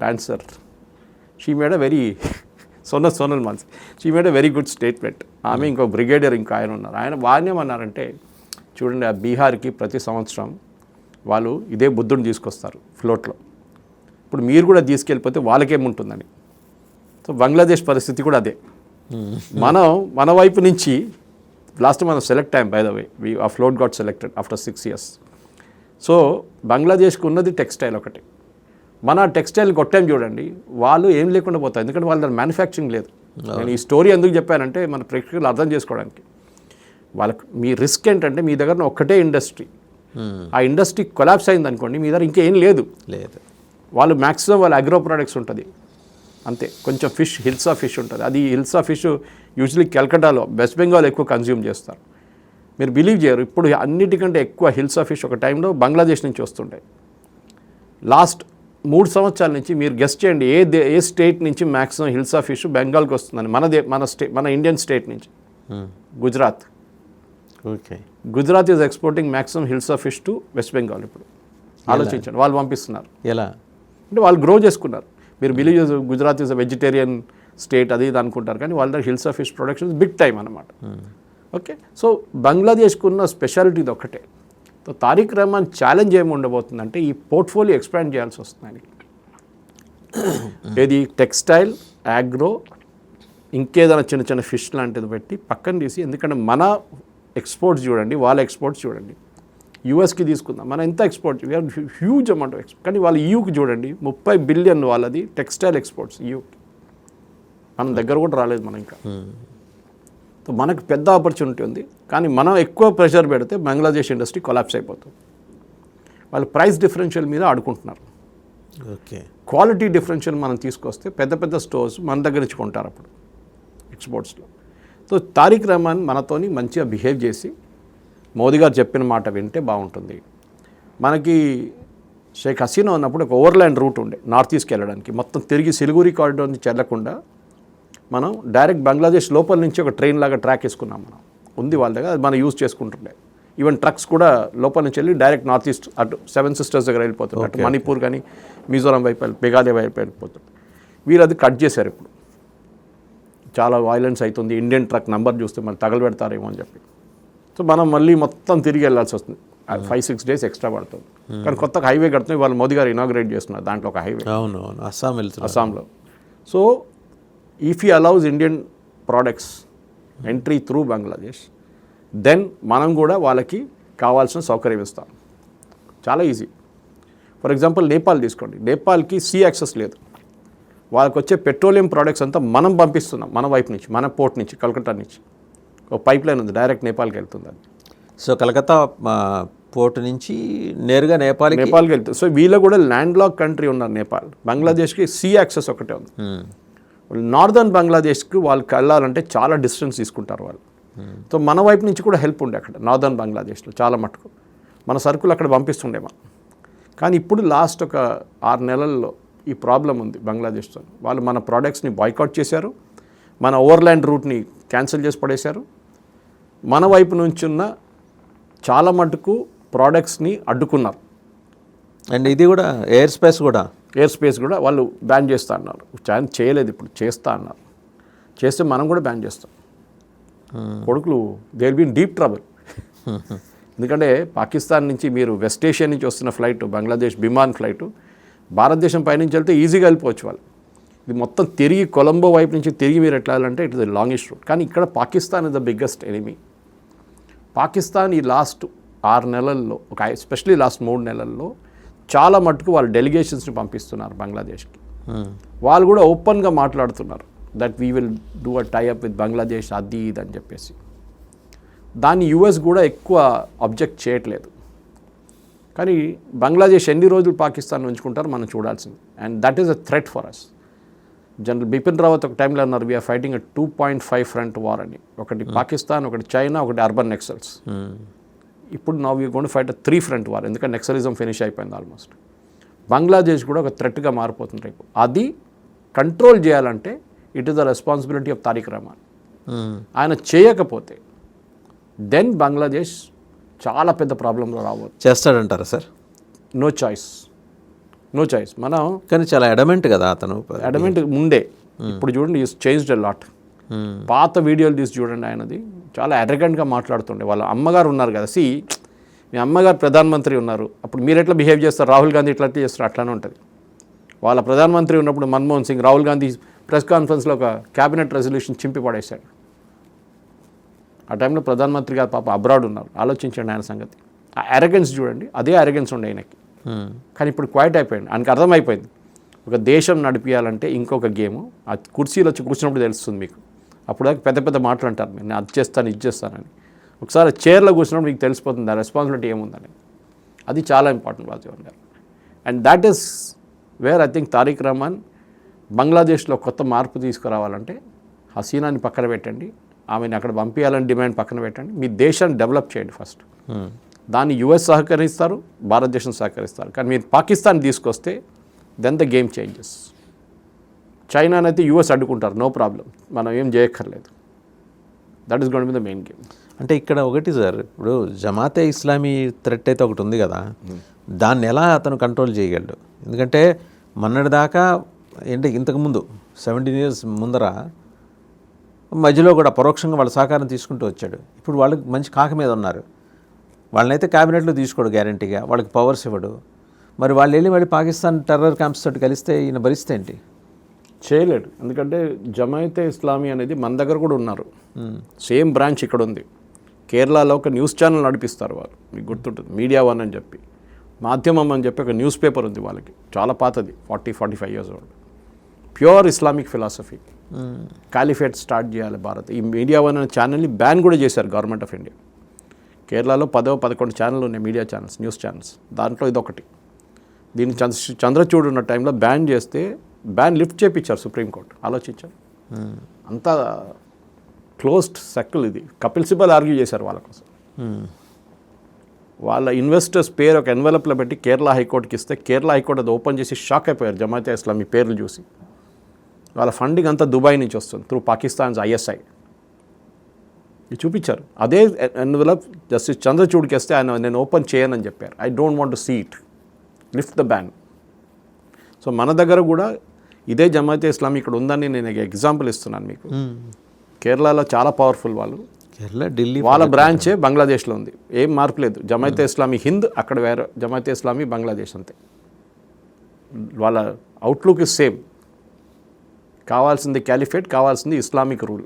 dancer, she made a very Sonal Man Singh, she made a very good statement. ఆమె ఇంకో బ్రిగేడియర్ ఇంకా ఆయన ఉన్నారు, ఆయన వానేమన్నారంటే, చూడండి ఆ బీహార్కి ప్రతి సంవత్సరం వాళ్ళు ఇదే బుద్ధుడిని తీసుకొస్తారు ఫ్లోట్లో, ఇప్పుడు మీరు కూడా తీసుకెళ్ళిపోతే వాళ్ళకేముంటుందని. సో బంగ్లాదేశ్ పరిస్థితి కూడా అదే. మన వైపు నుంచి లాస్ట్ మనం సెలెక్ట్ అయ్యాం, బై ద వే ఆ float got selected after 6 years. So బంగ్లాదేశ్కి ఉన్నది టెక్స్టైల్ ఒకటి, మన టెక్స్టైల్ కొట్టాం చూడండి, వాళ్ళు ఏం లేకుండా పోతారు, ఎందుకంటే వాళ్ళ మ్యానుఫ్యాక్చరింగ్ లేదు. నేను ఈ స్టోరీ ఎందుకు చెప్పానంటే మన ప్రేక్షకులు అర్థం చేసుకోవడానికి. వాళ్ళకి మీ రిస్క్ ఏంటంటే మీ దగ్గర ఒక్కటే ఇండస్ట్రీ, ఆ ఇండస్ట్రీ కొలాప్స్ అయింది అనుకోండి, మీ దగ్గర ఇంకేం లేదు. వాళ్ళు మ్యాక్సిమం వాళ్ళ అగ్రో ప్రొడక్ట్స్ ఉంటుంది అంతే, కొంచెం ఫిష్, హిల్సా ఫిష్ ఉంటుంది, అది హిల్సా ఫిష్ యూజువలీ కలకటాలో వెస్ట్ బెంగాల్ ఎక్కువ కన్జ్యూమ్ చేస్తారు. మీరు బిలీవ్ చేయరు, ఇప్పుడు అన్నిటికంటే ఎక్కువ హిల్సా ఫిష్ ఒక టైంలో బంగ్లాదేశ్ నుంచి వస్తుంటాయి. లాస్ట్ 3 సంవత్సరాల నుంచి మీరు గెస్ట్ చేయండి ఏ స్టేట్ నుంచి మ్యాక్సిమం హిల్సా ఫిష్ బెంగాల్కి వస్తుందని. మన ఇండియన్ స్టేట్ నుంచి Gujarat. Okay, Gujarat is exporting maximum hilsa fish to west Bengal. ఇప్పుడు ఆలోచించండి, వాళ్ళు పంపిస్తున్నారు. ఎలా అంటే వాళ్ళు గ్రో చేసుకున్నారు. మీరు బిలీవ్ చేసి Gujarat is a vegetarian state అది ఇది అనుకుంటారు, కానీ వాళ్ళ దగ్గర hilsa fish production big time అనమాట. ఓకే, సో బంగ్లాదేశ్కు ఉన్న స్పెషాలిటీ ఇది ఒక్కటే. సో తారిక్ రహమాన్ ఛాలెంజ్ ఏమి ఉండబోతుందంటే ఈ పోర్ట్ఫోలియో ఎక్స్పాండ్ చేయాల్సి వస్తుంది ఆయనకి. ఏది టెక్స్టైల్, యాగ్రో, ఇంకేదైనా చిన్న చిన్న ఫిష్ లాంటిది పెట్టి పక్కన తీసి, ఎందుకంటే మన ఎక్స్పోర్ట్స్ చూడండి, వాళ్ళ ఎక్స్పోర్ట్స్ చూడండి. యూఎస్కి తీసుకుందాం, మనం ఎంత export, we are huge amount of export. కానీ వాళ్ళ యూకి చూడండి 30 బిలియన్ వాళ్ళది టెక్స్టైల్ ఎక్స్పోర్ట్స్ యూకి. మన దగ్గర కూడా రాలేదు మనం ఇంకా. సో మనకు పెద్ద ఆపర్చునిటీ ఉంది, కానీ మనం ఎక్కువ ప్రెషర్ పెడితే బంగ్లాదేశ్ ఇండస్ట్రీ కొలాప్స్ అయిపోతుంది. వాళ్ళు ప్రైస్ డిఫరెన్షియల్ మీద ఆడుకుంటున్నారు. ఓకే, క్వాలిటీ డిఫరెన్షియల్ మనం తీసుకొస్తే పెద్ద పెద్ద స్టోర్స్ మన దగ్గర నుంచి కొంటారు అప్పుడు ఎక్స్పోర్ట్స్లో. సో తారిక్ రహమాన్ మనతోని మంచిగా బిహేవ్ చేసి మోదీ గారు చెప్పిన మాట వింటే బాగుంటుంది. మనకి షేక్ హసీనా ఉన్నప్పుడు ఒక ఓవర్లాండ్ రూట్ ఉండే నార్త్ ఈస్ట్కి వెళ్ళడానికి, మొత్తం తిరిగి సిలిగురి కారిడార్ నుంచి వెళ్ళకుండా మనం డైరెక్ట్ బంగ్లాదేశ్ లోపల నుంచి ఒక ట్రైన్ లాగా ట్రాక్ వేసుకున్నాం. మనం ఉంది వాళ్ళ దగ్గర, అది మనం యూజ్ చేసుకుంటుండే. ఈవెన్ ట్రక్స్ కూడా లోపల నుంచి వెళ్ళి డైరెక్ట్ నార్త్ ఈస్ట్ అటు 7 Sisters దగ్గర వెళ్ళిపోతుంది, అటు మణిపూర్ కానీ మిజోరాం వైపు మేఘాలయ వైపు వెళ్ళిపోతుంది. వీరు అది కట్ చేశారు. ఇప్పుడు చాలా వైలెన్స్ అవుతుంది, ఇండియన్ ట్రక్ నెంబర్ చూస్తే మళ్ళీ తగలబెడతారేమో అని చెప్పి. సో మనం మళ్ళీ మొత్తం తిరిగి వెళ్ళాల్సి వస్తుంది, 5-6 days ఎక్స్ట్రా పడుతుంది. కానీ కొత్తగా హైవే కడుతుంది, వాళ్ళు మోదీ గారు ఇనాగ్రేట్ చేస్తున్నారు దాంట్లో ఒక హైవే. అవును, అస్సాంలో. So if you allows Indian products entry through Bangladesh, then మనం కూడా వాళ్ళకి కావాల్సిన సౌకర్యం ఇస్తాం. చాలా ఈజీ. ఫర్ ఎగ్జాంపుల్ నేపాల్ తీసుకోండి, నేపాల్కి సీ యాక్సెస్ లేదు. వాళ్ళకి వచ్చే పెట్రోలియం ప్రోడక్ట్స్ అంతా మనం పంపిస్తున్నాం మన వైపు నుంచి, మన పోర్ట్ నుంచి, కలకత్తా నుంచి. ఒక పైప్ లైన్ ఉంది, డైరెక్ట్ నేపాల్కి వెళ్తుంది అది. సో కలకత్తా పోర్ట్ నుంచి నేరుగా నేపాల్కి వెళ్తుంది. సో వీళ్ళు కూడా ల్యాండ్ లాక్ కంట్రీ ఉన్నారు నేపాల్. బంగ్లాదేశ్కి సీ యాక్సెస్ ఒకటే ఉంది. నార్దర్న్ బంగ్లాదేశ్కి వాళ్ళకి వెళ్ళాలంటే చాలా డిస్టెన్స్ తీసుకుంటారు వాళ్ళు. సో మన వైపు నుంచి కూడా హెల్ప్ ఉండే అక్కడ నార్దర్న్ బంగ్లాదేశ్లో చాలా మటుకు మన సరుకులు అక్కడ పంపిస్తుండే మనం. కానీ ఇప్పుడు లాస్ట్ ఒక 6 నెలల్లో ఈ ప్రాబ్లం ఉంది బంగ్లాదేశ్తో. వాళ్ళు మన ప్రోడక్ట్స్ని బాయ్కాట్ చేశారు, మన ఓవర్లాండ్ రూట్ని క్యాన్సిల్ చేసి పడేశారు. మన వైపు నుంచి ఉన్న చాలా మటుకు ప్రోడక్ట్స్ని అడ్డుకున్నారు. అండ్ ఇది కూడా ఎయిర్ స్పేస్ కూడా వాళ్ళు బ్యాన్ చేస్తా అన్నారు. చేయలేదు, ఇప్పుడు చేస్తా అన్నారు. చేస్తే మనం కూడా బ్యాన్ చేస్తాం. కొడుకులు they will be in deep trouble. ఎందుకంటే పాకిస్తాన్ నుంచి మీరు వెస్ట్ ఏషియా నుంచి వస్తున్న ఫ్లైట్, బంగ్లాదేశ్ విమాన్ ఫ్లైట్ భారతదేశం పైనుంచి వెళ్తే ఈజీగా వెళ్ళిపోవచ్చు వాళ్ళు. ఇది మొత్తం తిరిగి కొలంబో వైపు నుంచి తిరిగి మీరు ఎట్లా వెళ్ళాలంటే it is the longest route. కానీ ఇక్కడ Pakistan is the biggest enemy. Pakistan ఈ లాస్ట్ 6 నెలల్లో, ఎస్పెషలీ లాస్ట్ 3 నెలల్లో చాలా మటుకు వాళ్ళు డెలిగేషన్స్ని పంపిస్తున్నారు బంగ్లాదేశ్కి. వాళ్ళు కూడా ఓపెన్గా మాట్లాడుతున్నారు that we will do a tie up with Bangladesh అది ఇది అని చెప్పేసి. దాన్ని యూఎస్ కూడా ఎక్కువ అబ్జెక్ట్ చేయట్లేదు. కానీ బంగ్లాదేశ్ ఎన్ని రోజులు పాకిస్తాన్ ఉంచుకుంటారో మనం చూడాల్సింది. And that is a threat for us. General Bipin Rawat ఒక టైంలో అన్నారు వీఆర్ ఫైటింగ్ 2.5 ఫ్రంట్ వార్ అని. ఒకటి పాకిస్తాన్, ఒకటి చైనా, ఒకటి అర్బన్ నెక్సల్స్. ఇప్పుడు now we going to fight 3 front war, ఎందుకంటే నెక్సలిజం ఫినిష్ అయిపోయింది ఆల్మోస్ట్. బంగ్లాదేశ్ కూడా ఒక థ్రెట్గా మారిపోతుంది రేపు. అది కంట్రోల్ చేయాలంటే it is the responsibility of Tarique Rahman. ఆయన చేయకపోతే దెన్ బంగ్లాదేశ్ చాలా పెద్ద ప్రాబ్లంలో రావచ్చు. చేస్తాడంటారా సార్? No choice. మనం కానీ చాలా అడమెంట్ కదా అతను. అడమెంట్ ఉండే, ఇప్పుడు చూడండి ఈస్ చేంజ్డ్ ఎ లాట్. పాత వీడియోలు తీసి చూడండి, ఆయనది చాలా అరగెంట్గా మాట్లాడుతుండే. వాళ్ళ అమ్మగారు ఉన్నారు కదా, మీ అమ్మగారు ప్రధానమంత్రి ఉన్నారు, అప్పుడు మీరు ఎట్లా బిహేవ్ చేస్తారు, రాహుల్ గాంధీ ఎట్లా చేస్తారు, అట్లానే ఉంటుంది. వాళ్ళ ప్రధానమంత్రి ఉన్నప్పుడు మన్మోహన్ సింగ్ రాహుల్ గాంధీ ప్రెస్ కాన్ఫరెన్స్లో ఒక క్యాబినెట్ రెజల్యూషన్ చింపి పడేశాడు. ఆ టైంలో ప్రధానమంత్రి గారు పాప అబ్రాడ్ ఉన్నారు. ఆలోచించండి ఆయన సంగతి. ఆ అరగెన్స్ చూడండి, అదే అరగెన్స్ ఉండే ఆయనకి. కానీ ఇప్పుడు క్వైట్ అయిపోయింది. ఆయనకు అర్థమైపోయింది ఒక దేశం నడిపించాలంటే ఇంకొక గేము. ఆ కుర్చీలో వచ్చి కూర్చున్నప్పుడు తెలుస్తుంది మీకు. అప్పుడు పెద్ద పెద్ద మాటలు అంటారు, నేను అది చేస్తాను ఇది చేస్తానని. ఒకసారి చైర్లో కూర్చున్నప్పుడు మీకు తెలిసిపోతుంది ఆ రెస్పాన్సిబిలిటీ ఏముందని. అది చాలా ఇంపార్టెంట్ వాసుదేవన్ గారు. And that is where I think Tariq Rahman బంగ్లాదేశ్లో కొత్త మార్పు తీసుకురావాలంటే హసీనాని పక్కన పెట్టండి, ఆమెను అక్కడ పంపించాలని డిమాండ్ పక్కన పెట్టండి, మీ దేశాన్ని డెవలప్ చేయండి ఫస్ట్. దాన్ని యుఎస్ సహకరిస్తారు, భారతదేశం సహకరిస్తారు. కానీ మీరు పాకిస్తాన్ తీసుకొస్తే దెన్ ద గేమ్ చేంజెస్. చైనానైతే యుఎస్ అడ్డుకుంటారు, నో ప్రాబ్లం, మనం ఏం చేయక్కర్లేదు. That is going to be the main game. అంటే ఇక్కడ ఒకటి సార్, ఇప్పుడు జమాతే ఇస్లామీ థ్రెట్ అయితే ఒకటి ఉంది కదా, దాన్ని ఎలా అతను కంట్రోల్ చేయగలడు? ఎందుకంటే మొన్నటిదాకా ఏంటి, ఇంతకుముందు 17 years ముందర మధ్యలో కూడా పరోక్షంగా వాళ్ళ సహకారం తీసుకుంటూ వచ్చాడు. ఇప్పుడు వాళ్ళకి మంచి కాక మీద ఉన్నారు. వాళ్ళనైతే క్యాబినెట్లో తీసుకోడు గ్యారంటీగా, వాళ్ళకి పవర్స్ ఇవ్వడు. మరి వాళ్ళు వెళ్ళి పాకిస్తాన్ టెర్రర్ క్యాంప్స్ తోటి కలిస్తే ఈయన భరిస్తే ఏంటి? చేయలేడు. ఎందుకంటే జమాయితే ఇస్లామీ అనేది మన దగ్గర కూడా ఉన్నారు. సేమ్ బ్రాంచ్ ఇక్కడ ఉంది. కేరళలో ఒక న్యూస్ ఛానల్ నడిపిస్తారు వాళ్ళు, మీకు గుర్తుంటుంది, మీడియా వన్ అని చెప్పి, మాధ్యమం అని చెప్పి ఒక న్యూస్ పేపర్ ఉంది వాళ్ళకి, చాలా పాతది, 40-45 years old. Pure Islamic philosophy. Caliphate start చేయాలి భారత్. ఈ మీడియా వన్ అనే ఛానల్ని బ్యాన్ కూడా చేశారు గవర్నమెంట్ ఆఫ్ ఇండియా. కేరళలో 10-11 ఛానళ్ళు ఉన్నాయి, మీడియా ఛానల్స్, న్యూస్ ఛానల్స్. దాంట్లో ఇదొకటి. దీన్ని చంద్రచూడ్ ఉన్న టైంలో బ్యాన్ చేస్తే బ్యాన్ లిఫ్ట్ చేయించారు సుప్రీంకోర్టు. ఆలోచించారు. అంతా క్లోజ్డ్ సర్కిల్ ఇది. కపిల్ సిబల్ ఆర్గ్యూ చేశారు వాళ్ళ కోసం. వాళ్ళ ఇన్వెస్టర్స్ పేరు ఒక ఎన్వెలప్లో పెట్టి కేరళ హైకోర్టుకి ఇస్తే కేరళ హైకోర్టు అది ఓపెన్ చేసి షాక్ అయిపోయారు జమాతే ఇస్లామీ పేర్లు చూసి. వాళ్ళ ఫండింగ్ అంతా దుబాయ్ నుంచి వస్తుంది త్రూ పాకిస్తాన్స్ ISI. ఇది చూపించారు. అదే ఎన్వెలప్ జస్టిస్ చంద్రచూడ్కి వస్తే ఆయన నేను ఓపెన్ చేయనని చెప్పారు. I don't want to see it, lift the ban. So మన దగ్గర కూడా ఇదే జమాతే ఇస్లామీ ఇక్కడ ఉందని నేను ఎగ్జాంపుల్ ఇస్తున్నాను మీకు. కేరళలో చాలా పవర్ఫుల్ వాళ్ళు. కేరళ, ఢిల్లీ వాళ్ళ బ్రాంచే బంగ్లాదేశ్లో ఉంది. ఏం మార్పు లేదు. జమాతే ఇస్లామీ హింద్ అక్కడ వేరే, జమాతే ఇస్లామీ బంగ్లాదేశ్ అంతే. వాళ్ళ అవుట్లుక్ ఇస్ సేమ్. కావాల్సింది క్యాలిఫేట్, కావాల్సింది ఇస్లామిక్ రూల్.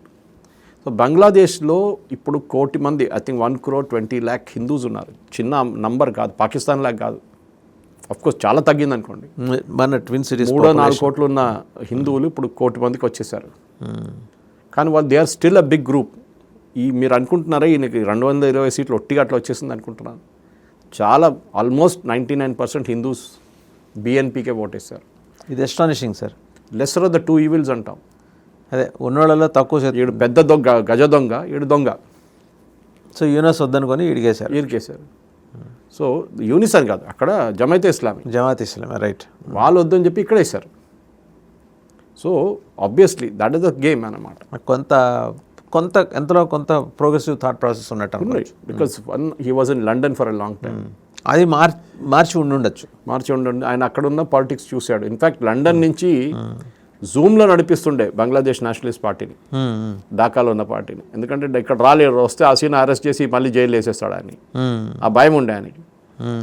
సో బంగ్లాదేశ్లో ఇప్పుడు 1 కోటి మంది, ఐ థింక్ 1,20,00,000 హిందూస్ ఉన్నారు. చిన్న నంబర్ కాదు, పాకిస్తాన్ లాగా కాదు. అఫ్కోర్స్ చాలా తగ్గింది అనుకోండి. మన ట్విన్ సిటీస్ 3-4 కోట్లు ఉన్న హిందువులు ఇప్పుడు 1 కోటి మందికి వచ్చేసారు. కానీ వాళ్ళు they are still a big group. మీరు అనుకుంటున్నారా ఈయనకి 220 సీట్లు ఒట్టిగా అట్లా వచ్చేసింది అనుకుంటున్నాను? చాలా ఆల్మోస్ట్ 99% హిందూస్ BNPకే ఓటేశారు. ఇది astonishing sir. Lesser of the 2 evils అంటాం. అదే ఉన్నోళ్ళలో తక్కువ. ఈడు పెద్ద దొంగ, గజ దొంగ, ఈడు దొంగ. సో యూనస్ వద్దనుకొని ఈడికేశారు. సో యూనిస్ అని కాదు, అక్కడ జమాతే ఇస్లామీ, జమాత్ ఇస్లామీ, రైట్, వాళ్ళు వద్దని చెప్పి ఇక్కడ వేశారు. So obviously that is the game అన్నమాట. కొంత ఎంతలో కొంత ప్రోగ్రెసివ్ థాట్ ప్రాసెస్ ఉన్నట్టు. Because he was in London for a long time. అది మార్చి ఉండొచ్చు. ఆయన అక్కడ ఉన్న పాలిటిక్స్ చూశాడు. ఇన్ఫ్యాక్ట్ లండన్ నుంచి జూమ్లో నడిపిస్తుండే బంగ్లాదేశ్ నేషనలిస్ట్ పార్టీని, ఢాకాలో ఉన్న పార్టీని. ఎందుకంటే ఇక్కడ రాలేరు, వస్తే హసీనా అరెస్ట్ చేసి మళ్ళీ జైలు వేసేస్తాడు అని ఆ భయం ఉండే ఆయనకి.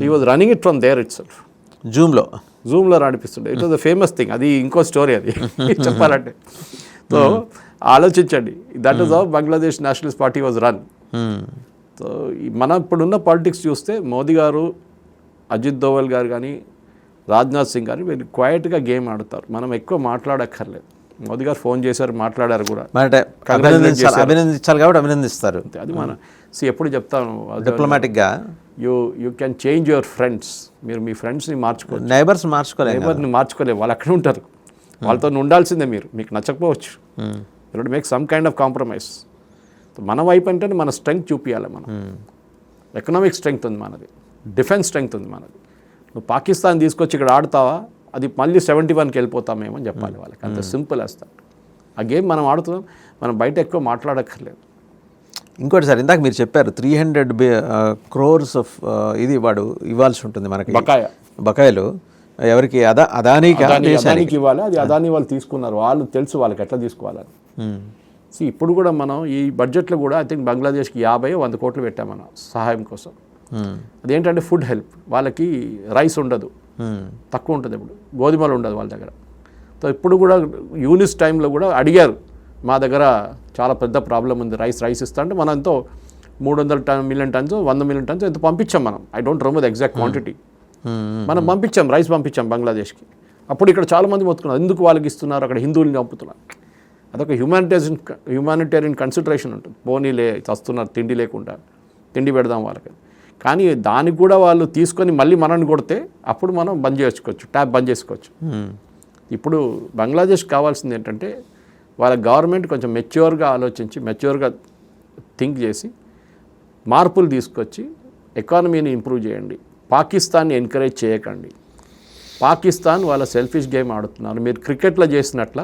He was running it from there itself. జూమ్లో నడిపిస్తుండే. It was the famous thing. అది ఇంకో స్టోరీ అది చెప్పాలంటే. సో ఆలోచించండి, that is how Bangladesh Nationalist Party was run. So మన ఇప్పుడున్న పాలిటిక్స్ చూస్తే మోదీ గారు, అజిత్ దోవల్ గారు కానీ, రాజ్నాథ్ సింగ్ గారు వీళ్ళు క్వైట్గా గేమ్ ఆడతారు. మనం ఎక్కువ మాట్లాడక్కర్లేదు. మోదీ గారు ఫోన్ చేశారు, మాట్లాడారు కూడా. అభినందించాలి కాబట్టి అభినందిస్తారు. అది మన ఎప్పుడు చెప్తాను, డిప్లొమాటిక్గా you can change your friends. మీరు మీ ఫ్రెండ్స్ని మార్చుకోవచ్చు. నైబర్ని మార్చుకోలేవు, వాళ్ళు అక్కడే ఉంటారు. వాళ్ళతో ఉండాల్సిందే. మీకు నచ్చకపోవచ్చు. You make some kind of compromise. మన వైపు అంటే మన స్ట్రెంగ్త్ చూపించాలి. మనం ఎకనామిక్ స్ట్రెంగ్త్ ఉంది మనది, డిఫెన్స్ స్ట్రెంగ్త్ ఉంది మనది. నువ్వు పాకిస్తాన్ తీసుకొచ్చి ఇక్కడ ఆడతావా, అది మళ్ళీ 71కి వెళ్ళిపోతామేమో అని చెప్పాలి వాళ్ళకి. అంత సింపుల్ వేస్తాడు. ఆ గేమ్ మనం ఆడుతున్నాం, మనం బయట ఎక్కువ మాట్లాడక్కర్లేదు. ఇంకోటి సార్, ఇందాక మీరు చెప్పారు 300 crores ఆఫ్ ఇది వాడు ఇవ్వాల్సి ఉంటుంది మనకి బకాయిలు. ఎవరికి? అదానీకి ఇవ్వాలి. అది అదానీ వాళ్ళు తీసుకున్నారు, వాళ్ళు తెలుసు వాళ్ళకి ఎట్లా తీసుకోవాలని. ఇప్పుడు కూడా మనం ఈ బడ్జెట్లో కూడా ఐ థింక్ బంగ్లాదేశ్కి 50-100 కోట్లు పెట్టాం మనం సహాయం కోసం. అదేంటంటే ఫుడ్ హెల్ప్. వాళ్ళకి రైస్ ఉండదు, తక్కువ ఉంటుంది, ఇప్పుడు గోధుమలు ఉండదు వాళ్ళ దగ్గర. సో ఇప్పుడు కూడా యూనిస్ టైంలో కూడా అడిగారు, మా దగ్గర చాలా పెద్ద ప్రాబ్లం ఉంది, రైస్ ఇస్తా అంటే మనం ఎంతో 300 మిలియన్ టన్స్ 100 మిలియన్ టన్స్ ఎంత పంపించాం మనం. I don't remember the exact quantity. మనం పంపించాం, రైస్ పంపించాం బంగ్లాదేశ్కి. అప్పుడు ఇక్కడ చాలామంది మొత్తుకున్నారు, ఎందుకు వాళ్ళకి ఇస్తున్నారు, అక్కడ హిందువుల్ని చంపుతున్నారు. అదొక హ్యూమానిటేరియన్ కన్సిడరేషన్ ఉంటుంది. పోనీలే చస్తున్నారు తిండి లేకుండా, తిండి పెడదాం వాళ్ళకి. కానీ దానికి కూడా వాళ్ళు తీసుకొని మళ్ళీ మనల్ని కొడితే అప్పుడు మనం బంద్ చేసుకోవచ్చు, ట్యాప్ బంద్ చేసుకోవచ్చు. ఇప్పుడు బంగ్లాదేశ్ కావాల్సింది ఏంటంటే వాళ్ళ గవర్నమెంట్ కొంచెం మెచ్యూర్గా ఆలోచించి, మెచ్యూర్గా థింక్ చేసి మార్పులు తీసుకొచ్చి ఎకానమీని ఇంప్రూవ్ చేయండి. పాకిస్తాన్ని ఎంకరేజ్ చేయకండి. పాకిస్తాన్ వాళ్ళ సెల్ఫిష్ గేమ్ ఆడుతున్నారు. మీరు క్రికెట్లో చేసినట్ల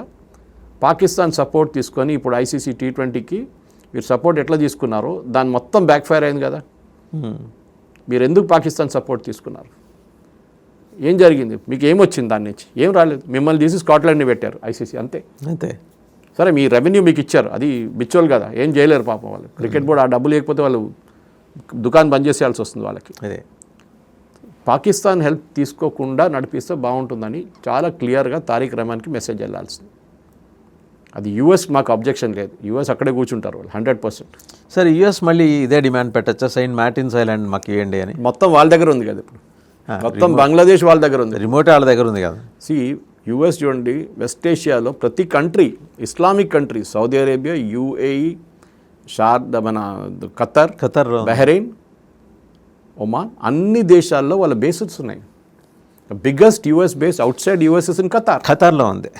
పాకిస్తాన్ సపోర్ట్ తీసుకొని ఇప్పుడు ICC T20కి మీరు సపోర్ట్ ఎట్లా తీసుకున్నారో దాని మొత్తం బ్యాక్ ఫైర్ అయింది కదా. మీరు ఎందుకు పాకిస్తాన్ సపోర్ట్ తీసుకున్నారు? ఏం జరిగింది? మీకు ఏమొచ్చింది దాని నుంచి? ఏం రాలేదు. మిమ్మల్ని తీసి స్కాట్లాండ్ని పెట్టారు ICC, అంతే. సరే, మీ రెవెన్యూ మీకు ఇచ్చారు, అది బిచ్చోలు కదా, ఏం చేయలేరు పాపం వాళ్ళు. క్రికెట్ బోర్డు ఆ డబ్బు లేకపోతే వాళ్ళు దుకాణం బంద్ చేసేయాల్సి వస్తుంది వాళ్ళకి. అదే పాకిస్తాన్ హెల్ప్ తీసుకోకుండా నడిపిస్తే బాగుంటుందని చాలా క్లియర్గా తారిక్ రహమాన్కి మెసేజ్ వెళ్ళాల్సింది. అది US మాకు అబ్జెక్షన్ లేదు, US అక్కడే కూర్చుంటారు వాళ్ళు 100%. సార్, US మళ్ళీ ఇదే డిమాండ్ పెట్టచ్చా, సెయింట్ మార్టిన్స్ ఐలాండ్ మాకు ఇవ్వండి అని? మొత్తం వాళ్ళ దగ్గర ఉంది కదా ఇప్పుడు, మొత్తం బంగ్లాదేశ్ వాళ్ళ దగ్గర ఉంది, రిమోట్ వాళ్ళ దగ్గర ఉంది కదా. US చూడండి, వెస్ట్ ఏషియాలో ప్రతి country, Islamic country, Saudi Arabia, UAE, మన ఖతర్, బహ్రెయిన్, ఒమాన్, అన్ని దేశాల్లో వాళ్ళ బేసెస్ ఉన్నాయి. Biggest US base outside US in ఖతార్లో ఉంది.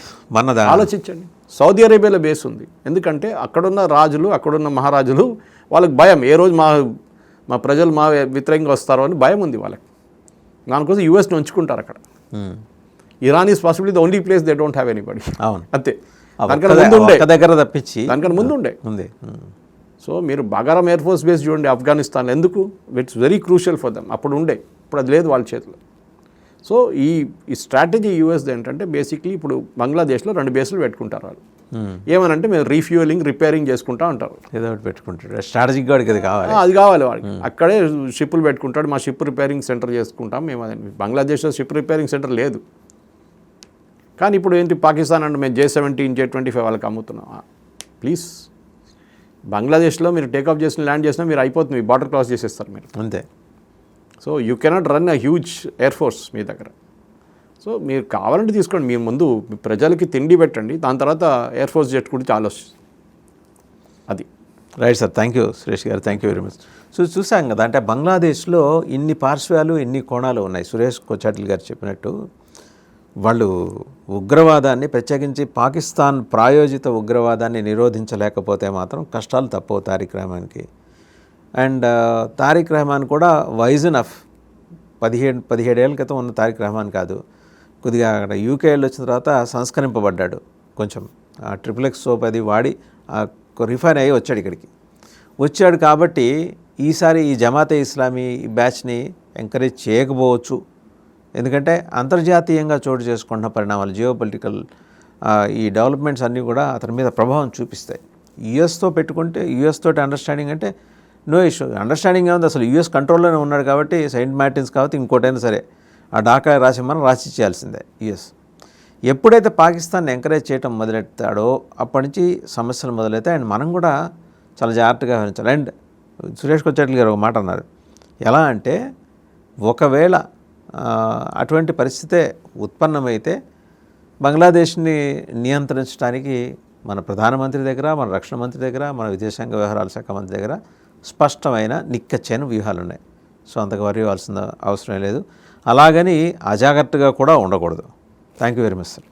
ఆలోచించండి, సౌదీ అరేబియాలో బేస్ ఉంది. ఎందుకంటే అక్కడున్న రాజులు, అక్కడున్న మహారాజులు, వాళ్ళకి భయం, ఏ రోజు మా ప్రజలు మా వ్యతిరేకంగా వస్తారో అని భయం ఉంది వాళ్ళకి. దానికోసం USని ఉంచుకుంటారు అక్కడ. Iran is possibly the only place they don't have anybody. అవును, అంతే. దగ్గర తప్పించి దానికన్నా ముందు ఉండే. సో మీరు బాగారం ఎయిర్ ఫోర్స్ బేస్ చూడండి ఆఫ్ఘనిస్తాన్, ఎందుకు? It's very crucial for them. అప్పుడు ఉండే, ఇప్పుడు అది లేదు వాళ్ళ చేతిలో. సో ఈ స్ట్రాటజీ US ఏంటంటే బేసిక్లీ ఇప్పుడు బంగ్లాదేశ్లో 2 బేస్లు పెట్టుకుంటారు వాళ్ళు. ఏమనంటే మేము రీఫ్యూయలింగ్, రిపేరింగ్ చేసుకుంటా ఉంటారు. ఏదో ఒకటి పెట్టుకుంటాడు, స్ట్రాటజిక్ గాడికి అది కావాలి వాడికి. అక్కడే షిప్పులు పెట్టుకుంటాడు, మా షిప్ రిపేరింగ్ సెంటర్ చేసుకుంటాం మేము. బంగ్లాదేశ్లో షిప్ రిపేరింగ్ సెంటర్ లేదు. కానీ ఇప్పుడు ఏంటి, పాకిస్తాన్ అంటే మేము J-17, J-25 వాళ్ళకి అమ్ముతున్నాం. ప్లీజ్, బంగ్లాదేశ్లో మీరు టేకాఫ్ చేసిన, ల్యాండ్ చేసినా మీరు అయిపోతుంది, బార్డర్ క్రాస్ చేసేస్తారు మీరు, అంతే. So you cannot run a huge air force మీ దగ్గర. సో మీరు కావాలంటే తీసుకోండి, మీరు ముందు ప్రజలకి తిండి పెట్టండి, దాని తర్వాత ఎయిర్ ఫోర్స్ జెట్ గురించి ఆలోచిస్తుంది. అది right sir. Thank you Suresh గారు, thank you very much. So చూసాం కదా, అంటే బంగ్లాదేశ్లో ఇన్ని పార్శ్వాలు, ఇన్ని కోణాలు ఉన్నాయి. సురేష్ కొచ్చాటిల్ గారు చెప్పినట్టు వాళ్ళు ఉగ్రవాదాన్ని, ప్రత్యేకించి పాకిస్తాన్ ప్రాయోజిత ఉగ్రవాదాన్ని నిరోధించలేకపోతే మాత్రం కష్టాలు తప్పవు తారిక్ రహమాన్కి. అండ్ తారిక్ రహమాన్ కూడా వైజ్ ఎనఫ్, 17 ఏళ్ళ క్రితం ఉన్న తారిక్ రహమాన్ కాదు, కొద్దిగా అక్కడ UK వచ్చిన తర్వాత సంస్కరింపబడ్డాడు కొంచెం. XXX సోప్ అది వాడి రిఫైన్ అయ్యి వచ్చాడు ఇక్కడికి. వచ్చాడు కాబట్టి ఈసారి ఈ జమాతే ఇస్లామీ బ్యాచ్ని ఎంకరేజ్ చేయకపోవచ్చు. ఎందుకంటే అంతర్జాతీయంగా చోటు చేసుకుంటున్న పరిణామాలు, జియోపొలిటికల్ ఈ డెవలప్మెంట్స్ అన్నీ కూడా అతని మీద ప్రభావం చూపిస్తాయి. US పెట్టుకుంటే, US తోటి అండర్స్టాండింగ్ అంటే నో ఇష్యూ, అండర్స్టాండింగ్ ఏముంది, అసలు US కంట్రోల్లోనే ఉన్నాడు కాబట్టి సెయింట్ మార్టిన్స్ కాబట్టి ఇంకోటైనా సరే ఆ ఢాకా రాసి చేయాల్సిందే US. ఎప్పుడైతే పాకిస్తాన్ని ఎంకరేజ్ చేయడం మొదలెడతాడో అప్పటి నుంచి సమస్యలు మొదలైతాయి. అండ్ మనం కూడా చాలా జాగ్రత్తగా వ్యవహరించాలి. అండ్ సురేష్ కొచ్చాటిల్ గారు ఒక మాట అన్నారు, ఎలా అంటే ఒకవేళ అటువంటి పరిస్థితే ఉత్పన్నమైతే బంగ్లాదేశ్ని నియంత్రించడానికి మన ప్రధానమంత్రి దగ్గర, మన రక్షణ మంత్రి దగ్గర, మన విదేశాంగ వ్యవహారాల శాఖ మంత్రి దగ్గర స్పష్టమైన నిక్కచ్చైన వ్యూహాలు ఉన్నాయి. సో అంతకు వరి అవ్వాల్సిన అవసరం లేదు. అలాగని అజాగ్రత్తగా కూడా ఉండకూడదు. Thank you very much sir.